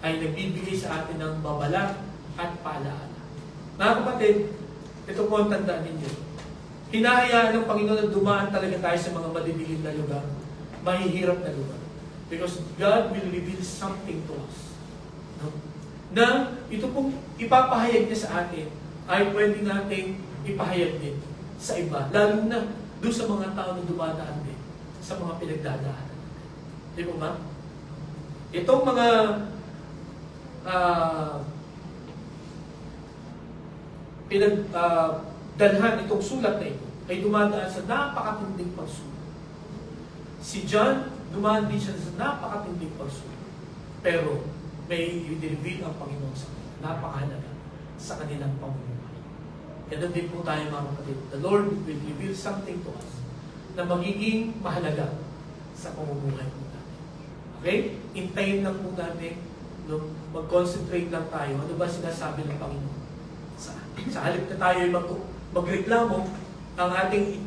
A: ay nagbibigay sa atin ng babala at paalaala. Mga kapatid, ito po ang tandaan ninyo. Hinahayaan ng Panginoon na dumaan talaga tayo sa mga madidilim na lugar, mahihirap na lugar. Because God will reveal something to us. No? Na ito pong ipapahayag niya sa atin ay pwede nating ipahayag din sa iba. Lalo na doon sa mga tao na dumadaan din sa mga pinagdadaanan. Di ba ba? Itong mga pinagdalhan itong sulat na ito ay dumadaan sa napakatinding pagsulat. Si John, dumaan din siya sa napakatinding pagsulat. Pero may i-reveal ang Panginoon sa kanila. Napakahalaga sa kanilang pamumuhay. Ganun din po tayo mga kapatid. The Lord will reveal something to us na magiging mahalaga sa pamumuhay po natin. Okay? Intayin lang po natin, no? Mag-concentrate lang tayo. Ano ba sinasabi ng Panginoon sa atin? Sa halip na tayo magreklamo, ang ating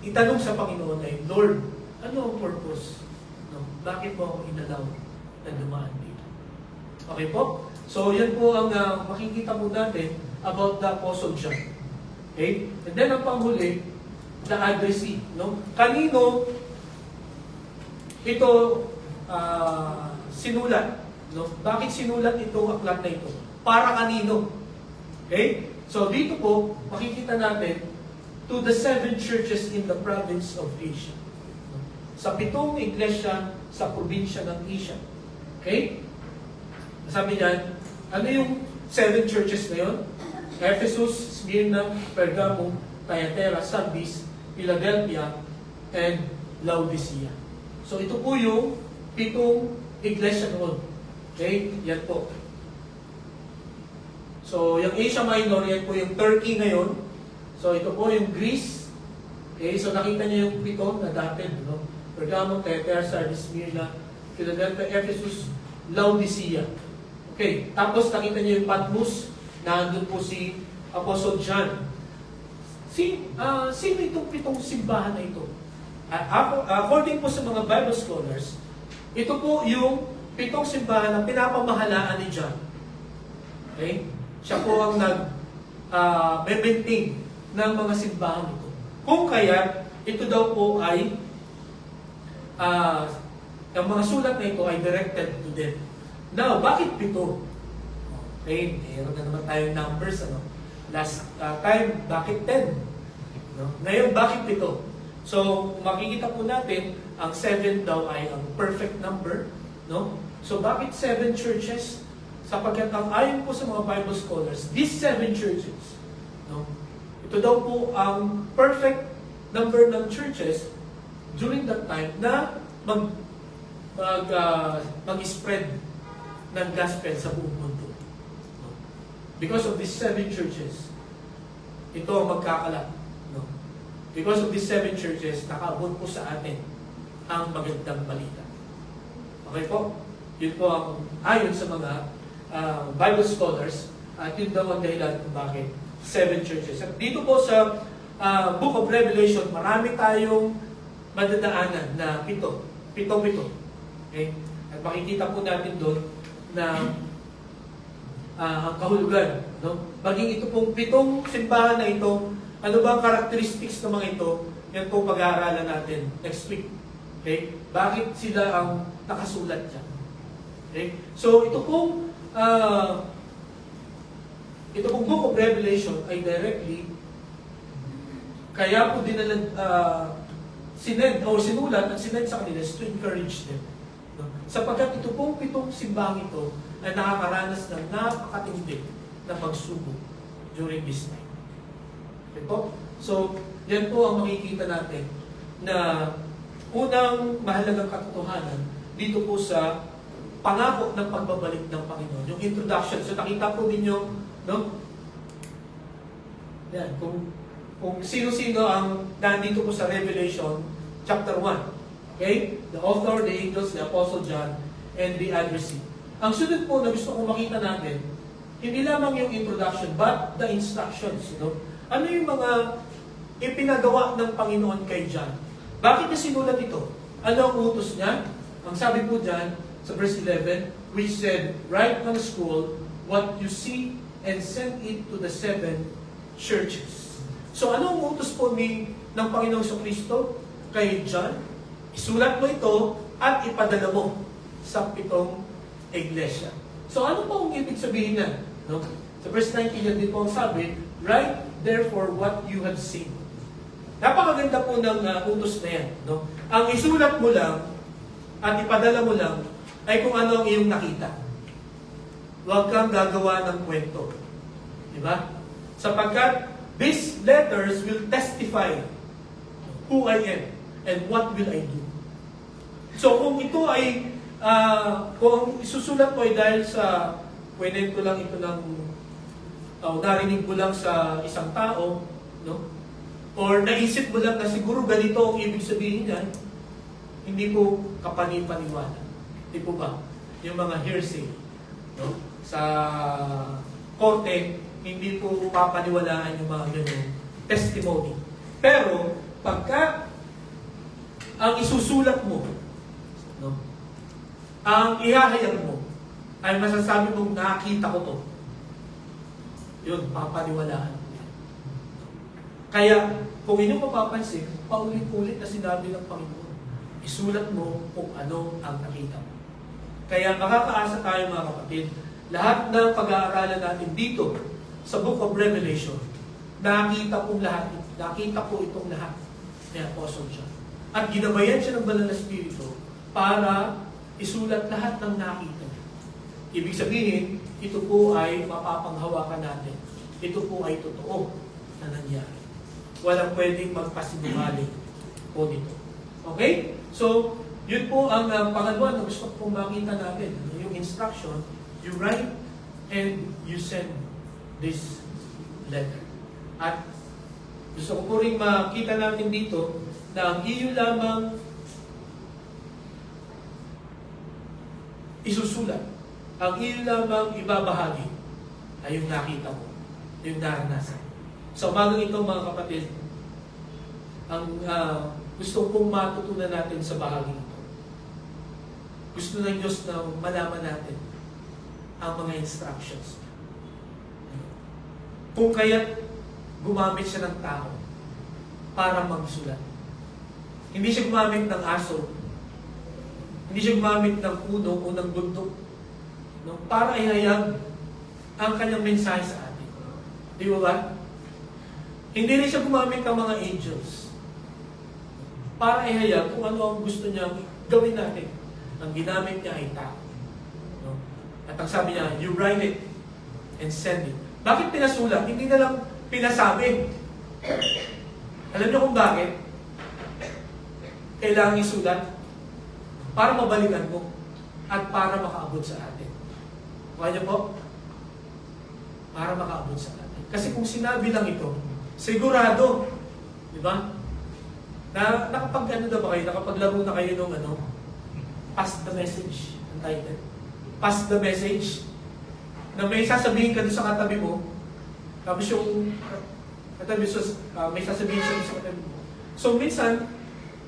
A: itanong sa Panginoon ay, Lord, ano ang purpose? No? Bakit mo ako inalaw na dumaan dito? Okay po? So, yan po ang makikita po natin about the Apostle John. Okay? And then, ang panghuli, the addressee. No? Kanino ito sinulat? No? Bakit sinulat itong aklat na ito? Para kanino? Okay? So, dito po, makikita natin to the 7 churches in the province of Asia. No? Sa 7 iglesia sa probinsya ng Asia. Okay? Sabi niyan, ano yung 7 churches na yun? Ephesus, Smyrna, Pergamo, Thyatira, Sardis, Philadelphia, and Laodicea. So ito po yung 7 iglesia noon. Okay, yan po. So, yung Asia Minor, yan po yung Turkey ngayon. So, ito po yung Greece. Okay, so nakita niyo yung pito na dati, no? Pergamo, Thyatira, Sardis, Smyrna, Philadelphia, Ephesus, Laodicea. Okay, tapos nakita niyo yung Patmos, nandun po si Apostle John. Sino itong pitong simbahan na ito? According po sa mga Bible scholars, ito po yung pitong simbahan na pinapamahalaan ni John. Okay? Siya po ang nag-maintain ng mga simbahan ito. Kung kaya, ito daw po ay ang mga sulat na ito ay directed to them. Now, bakit pito? Okay, mayroon na naman tayong numbers. Ano? Last time, bakit 10? No? Ngayon, bakit pito? So, makikita po natin, ang 7 daw ay ang perfect number. No? So, bakit 7 churches? Sapagkat ang ayon po sa mga Bible scholars, these 7 churches, no? Ito daw po ang perfect number ng churches during that time na mag-spread ng gospel sa buong mundo. No? Because of these 7 churches, ito ang magkakalat. No? Because of these 7 churches, nakaabot po sa atin ang magandang balita. Okay po? Yun po ang ayon sa mga Bible scholars, at yun daw ang dahilan kung bakit 7 churches. At dito po sa Book of Revelation, marami tayong madadaanan na pitong-pito. Okay? At makikita po natin doon na ang kahulugan. No? Maging ito pong pitong simbahan na ito, ano ba ang characteristics ng mga ito, yan po pag-aaralan natin next week. Okay? Bakit sila ang nakasulat dyan? Okay? So ito pong Book of Revelation ay directly kaya po sinulat at sinend sa kanila to encourage them. No? Sapagkat ito pong pitong simbahang ito ay nakakaranas ng napakatindi na pagsubok during this time. Okay po? So, yan po ang makikita natin na unang mahalagang katotohanan dito po sa pangako ng pagbabalik ng Panginoon. Yung introduction. So nakita po ninyo, no? Yan, kung sino-sino ang nandito po sa Revelation chapter 1. Okay? The author, the angels, the Apostle John, and the addressee. Ang sunod po na gusto kong makita natin, hindi lamang yung introduction, but the instructions. No? Ano yung mga ipinagawa ng Panginoon kay John? Bakit niya sinulat ito? Ano ang utos niya? Ang sabi po dyan, sa verse 11, which said, write on the scroll what you see and send it to the 7 churches. So ano ang utos po ng Panginoong Kristo kay John? Isulat mo ito at ipadala mo sa 7 iglesia. So ano po ang ibig sabihin niyan? No? Sa verse 19 yan din po ang sabi, write therefore what you have seen. Napakaganda po ng utos na yan. No? Ang isulat mo lang at ipadala mo lang ay kung ano ang iyong nakita. Huwag kang gagawa ng kwento. Diba? Sapagkat these letters will testify who I am and what will I do. So kung ito ay, kung isusulat mo ay dahil sa, pwede ko lang ito ng, narinig mo lang sa isang tao, no? Or naisip mo lang na siguro ganito ang ibig sabihin niyan, hindi po kapanipaniwala. Di po ba? Yung mga hearsay, no? Sa korte, hindi po papaniwalaan yung mga ganun testimony. Pero, pagka ang isusulat mo, no? Ang ihahayag mo, ay masasabi mong nakita ko to. Yun, papaniwalaan. Kaya, kung inyong mapapansin, paulit-ulit na sinabi ng Panginoon, isulat mo kung ano ang nakita mo. Kaya makakaasa tayo mga kapatid, lahat ng pag-aaralan natin dito sa Book of Revelation, nakita po itong lahat ni Apostle John. At ginabayan siya ng Banal na Espiritu para isulat lahat ng nakita niya. Ibig sabihin, ito po ay mapapanghawakan natin. Ito po ay totoo na nangyari. Walang pwedeng magpasinungaling po dito. Okay? So, yun po ang pangalawa na gusto kong makita natin. Yung instruction, you write and you send this letter. At gusto ko po rin makita natin dito na ang iyo lamang isusulat, ang iyo lamang ibabahagi ay yung nakita mo, yung naranasan. Sa umagang ito mga kapatid, ang gusto kong matutunan natin sa bahagi ito. Gusto ng Diyos na malaman natin ang mga instructions. Kung kaya't gumamit siya ng tao para magsulat. Hindi siya gumamit ng aso. Hindi siya gumamit ng puno o ng bundok. No? Para ihayag ang kanyang mensahe sa atin. Di ba ba? Hindi rin siya gumamit ng mga angels. Para ihayag kung ano ang gusto niya gawin natin. Ang ginamit niya ay tao. No? At ang sabi niya, you write it and send it. Bakit pinasulat? Hindi na lang pinasabi. Alam niyo kung bakit? Kailangan isulat para mabalikan mo at para makaabot sa atin. Kaya niyo po? Para makaabot sa atin. Kasi kung sinabi lang ito, sigurado, di ba? Nakapag-ano na ba kayo? Nakapaglaro na kayo ng pass the message, ang title. Pass the message. Na may sasabihin ka doon sa katabi mo, tapos yung katabi may sasabihin siya sa katabi mo. So minsan,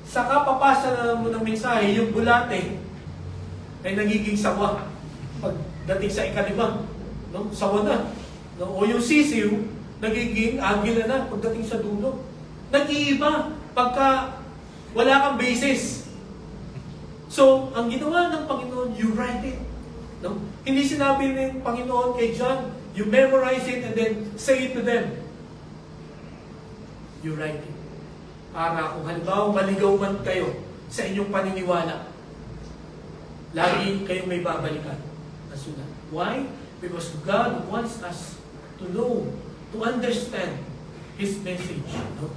A: sa kapapasa mo ng mensahe, yung bulate ay nagiging sawa. Pagdating sa ikalibang, no? Sawa na. No? O yung sisiw, nagiging agila na pagdating sa dulo. Nag-iiba pagka wala kang basis. So, ang ginawa ng Panginoon, you write it. No? Hindi sinabi ng Panginoon kay John, you memorize it and then say it to them. You write it. Para kung halimbawa maligaw man kayo sa inyong paniniwala, lagi kayong may babalikan na sulat. Why? Because God wants us to know, to understand His message, no?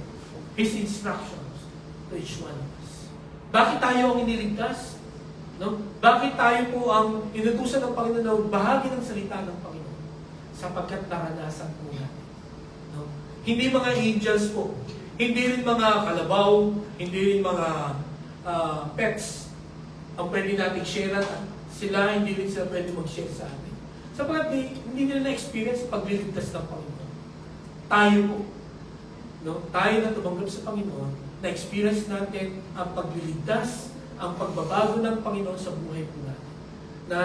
A: His instructions to each one of us. Bakit tayo ang iniligtas? No? Bakit tayo po ang inutusan ng Panginoon na bahagi ng salita ng Panginoon? Sapagkat naranasan po natin. No? Hindi mga angels po. Hindi rin mga kalabaw, hindi rin mga pets ang pwede nating share at sila, hindi rin sila pwede mag-share sa atin. Sapagkat hindi nila na-experience pagliligtas ng Panginoon. Tayo po. No? Tayo na tumanggap sa Panginoon, na-experience natin ang pagliligtas, ang pagbabago ng Panginoon sa buhay po natin. Na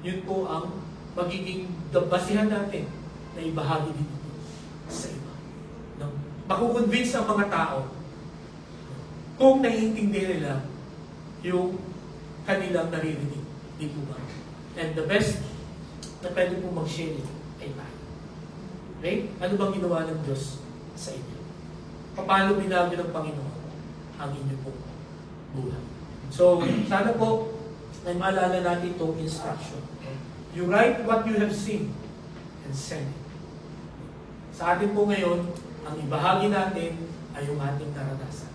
A: yun po ang magiging basihan natin na ibahagi dito sa iba. No? Makukonvince ang mga tao kung naiintindi nila yung kanilang naririnig. Di po ba? And the best na pwede po mag-share ay tayo. Okay? Ano bang ginawa ng Diyos sa inyo? Paano binago ng Panginoon ang inyo po buhay? So, sana po ay maalala natin itong instruction. You write what you have seen and send it. Sa atin po ngayon, ang ibahagi natin ay yung ating naranasan.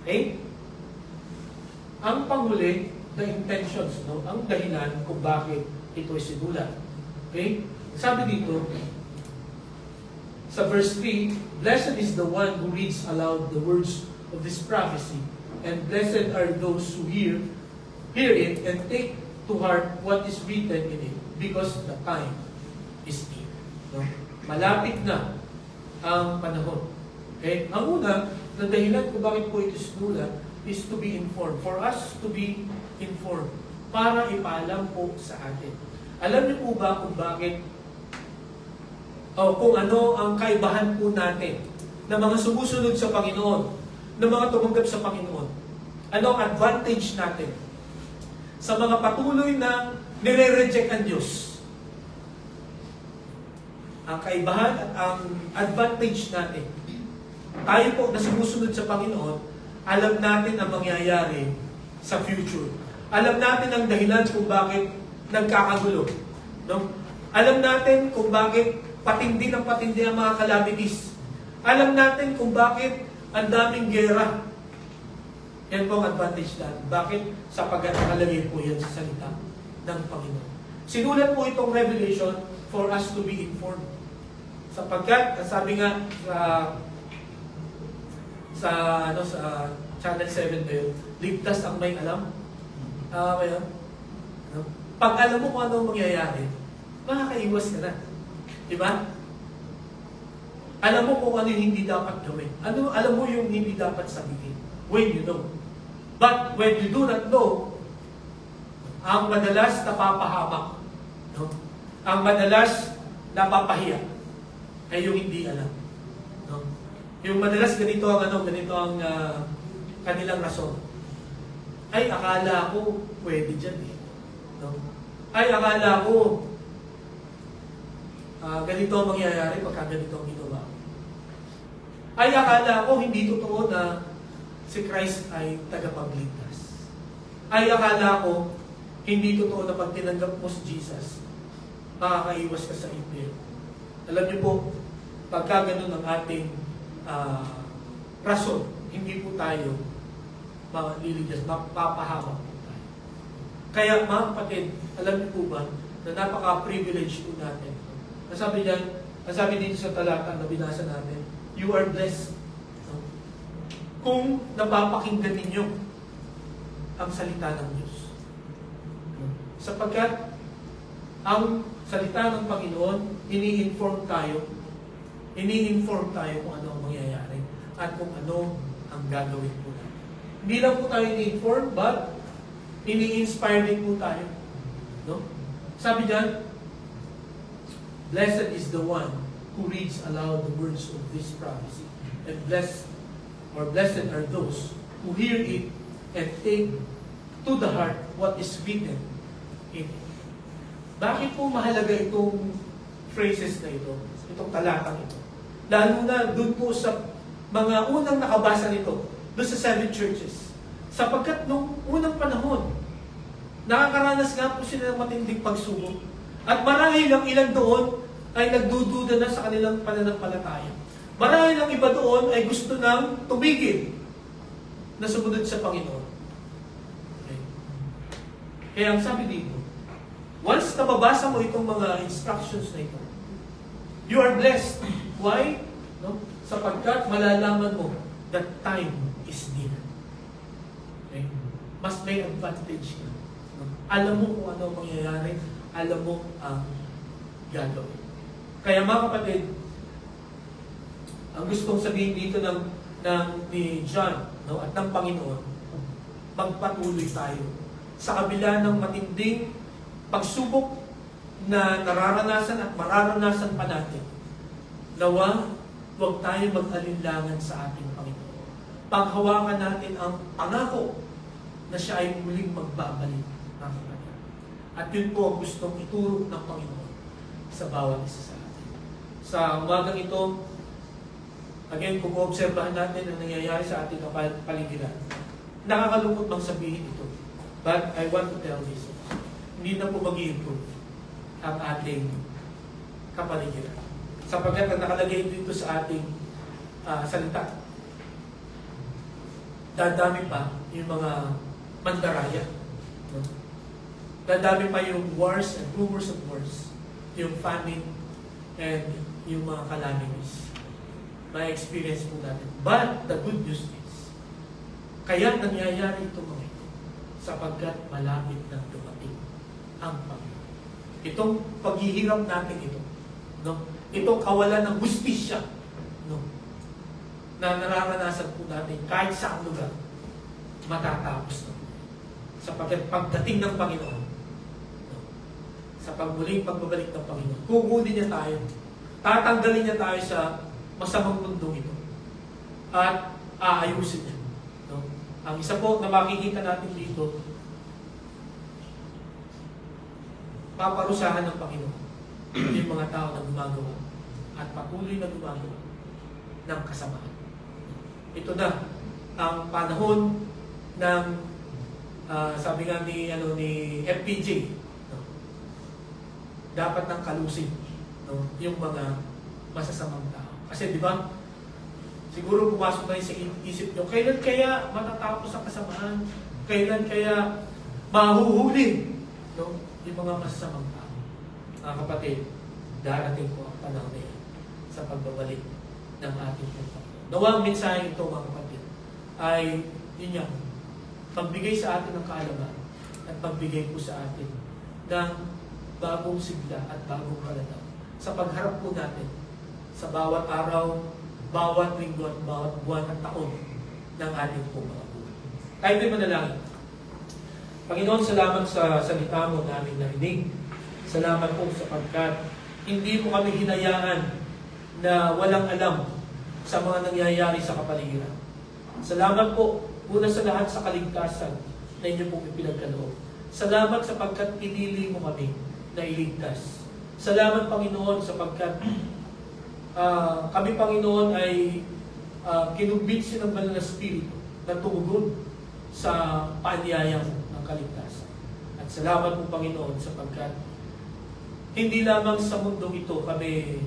A: Okay? Ang panghuli, the intentions, no? Ang dahilan kung bakit ito ay sinulat. Okay? Sabi dito, sa verse 3, blessed is the one who reads aloud the words of this prophecy, and blessed are those who hear it and take to heart what is written in it, because the time is near. No? Malapit na ang panahon. Okay? Ang una, na dahilan kung bakit po ito sinulat is to be informed. For us to be informed. Para ipaalam po sa atin. Alam niyo po ba kung bakit kung ano ang kaibahan po natin na mga sumusunod sa Panginoon, na mga tumanggap sa Panginoon? Ano ang advantage natin sa mga patuloy na nire-reject ang Diyos? Ang kaibahan at ang advantage natin, tayo po na sumusunod sa Panginoon, alam natin ang mangyayari sa future. Alam natin ang dahilan kung bakit nagkakagulo. No? Alam natin kung bakit patindi ng patindi ang mga calamities. Alam natin kung bakit ang daming gera. Yan po ang advantage natin. Bakit? Sapagkat nakalagay po yan sa salita ng Panginoon. Sinulat po itong Revelation for us to be informed. Sapagkat, sabi nga sa Channel 7 na yun, ligtas ang may alam. Kaya, pag alam mo kung ano ang mangyayari, makakaiwas ka na. Diba? Alam mo kung ano yung hindi dapat gawin. Alam mo yung hindi dapat sabihin. When you know. But when you do not know, ang madalas napapahamak. No? Ang madalas napapahiya ay yung hindi alam. No? Yung madalas ganito ang kanilang rason. Ay, akala ko pwede dyan eh. No? Ay, akala ko ganito ang mangyayari pagka ganito ang ginawa. Ay, akala ko hindi totoo na si Christ ay tagapagligtas. Ay, akala ko hindi totoo na pag tinanggap mo si Jesus, makakaiwas ka sa impyerno. Alam niyo po, pagka ganun ang ating rason, hindi po tayo maliligas, mapapahamak po tayo. Kaya mga kapatid, alam niyo po ba na napaka-privilege po natin. Nasabi dito sa talata na binasa natin, you are blessed. Kung napapakinggan ninyo ang salita ng Diyos. Sapagkat ang salita ng Panginoon, ini-inform tayo kung ano ang mangyayari at kung ano ang gagawin po natin. Hindi lang po tayo ini-inform, but ini-inspire din po tayo. No? Sabi diyan, blessed is the one who reads aloud the words of this prophecy, and blessed are those who hear it and take to the heart what is written in it. Bakit po mahalaga itong phrases na ito, itong talatang ito? Lalo na doon po sa mga unang nakabasa nito, doon sa 7 churches. Sapagkat nung unang panahon, nakakaranas nga po sila ng matinding pagsubok. At marahil ang ilan doon ay nagdududa na sa kanilang pananampalataya. Marahil ang iba doon ay gusto nang tumigil na sumunod sa Panginoon. Okay. Kaya ang sabi dito, once nababasa mo itong mga instructions na ito, you are blessed. Why? No? Sapagkat malalaman mo that time is near. Okay? Mas may advantage ka. No? Alam mo kung ano ang mangyayari, alam mo ang gagawin. Kaya mga kapatid, ang gustong sabihin dito ni John, no, at ng Panginoon, magpatuloy tayo sa kabila ng matinding pagsubok na nararanasan at mararanasan pa natin. Nawa, huwag tayo mag-alinlangan sa ating Panginoon. Paghawakan natin ang pangako na siya ay muling magbabalik ng Kanya. At yun po ang gustong ituro ng Panginoon sa bawat isa sa atin. Sa umagang ito, again, kung obserbahan natin ang nangyayari sa ating kapaligiran, nakakalungkot bang sabihin ito? But I want to tell this. Hindi na po mag-i-improve ang ating kapaligiran. Sapagkat ang nakalagay dito sa ating salita, dadami pa yung mga mandaraya. No? Dadami pa yung wars and rumors of wars, yung famine, and yung mga calamities. May experience po natin. But the good news is, kaya nangyayari ito mga ito, sapagkat malapit na dumating ang Panginoon. Itong paghihirap natin ito, no? Itong kawalan ng hustisya, no? Na nararanasan po natin kahit sa lugar, matatapos na. Sapagkat pagdating ng Panginoon, no? Sa pagmuling pagbabalik ng Panginoon, kukunin niya tayo, tatanggalin niya tayo sa masamang mundong ito at aayusin niya. No? Ang isa po na makikita natin dito, paparusahan ng Panginoon yung mga tao na gumagawa at patuloy na gumagawa ng kasamaan. Ito na ang panahon ng sabi nga ni FPJ, no? Dapat nang kalusin, no? Yung mga masasamang tao. Kasi di ba, siguro pumasok na sa isip nyo, kailan kaya matatapos ang kasamaan? Kailan kaya mahuhuli, no? yung mga masasamang tao. Mga kapatid, darating po ang panahon na yan sa pagbabalik ng ating Panginoon. Nawang mensahe ito, mga kapatid, ay yun yan, magbigay sa atin ng kaalaman at magbigay po sa atin ng bagong sigla at bagong kalanaw sa pagharap po natin sa bawat araw, bawat linggo at bawat buwan at taon ng ating po mga buhay. Tayo po'y manalangin. Panginoon, salamat sa salita mo na aming narinig. Salamat po sapagkat hindi mo kami hinayaan na walang alam sa mga nangyayari sa kapaligiran. Salamat po, una sa lahat sa kaligtasan na inyo pong ipinagkaloob. Salamat sapagkat pinili mo kami na iligtas. Salamat, Panginoon, sapagkat kami, Panginoon, ay kinumbinsi ng banal na Espiritu na tumugon sa paanyayang ng kaligtasan. At salamat po, Panginoon, sapagkat hindi lamang sa mundong ito kami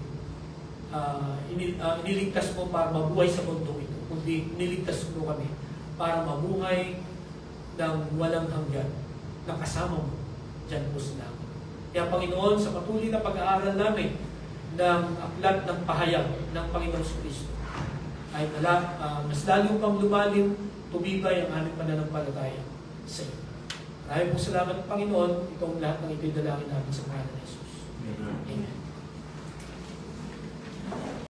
A: iniligtas mo para mabuhay sa mundong ito, kundi iniligtas mo kami para mabuhay ng walang hanggan na kasama mo dyan po sa langit. Kaya, Panginoon, sa patuloy na pag-aaral namin ng aklat ng pahayag ng Panginoon Kristo, ay mas lalo pang lumalim, tumibay ang aming pananampalataya sa iyo. Maraming po salamat, Panginoon, itong lahat ng ipinadalangin namin sa pangalan ni Jesus. Amen.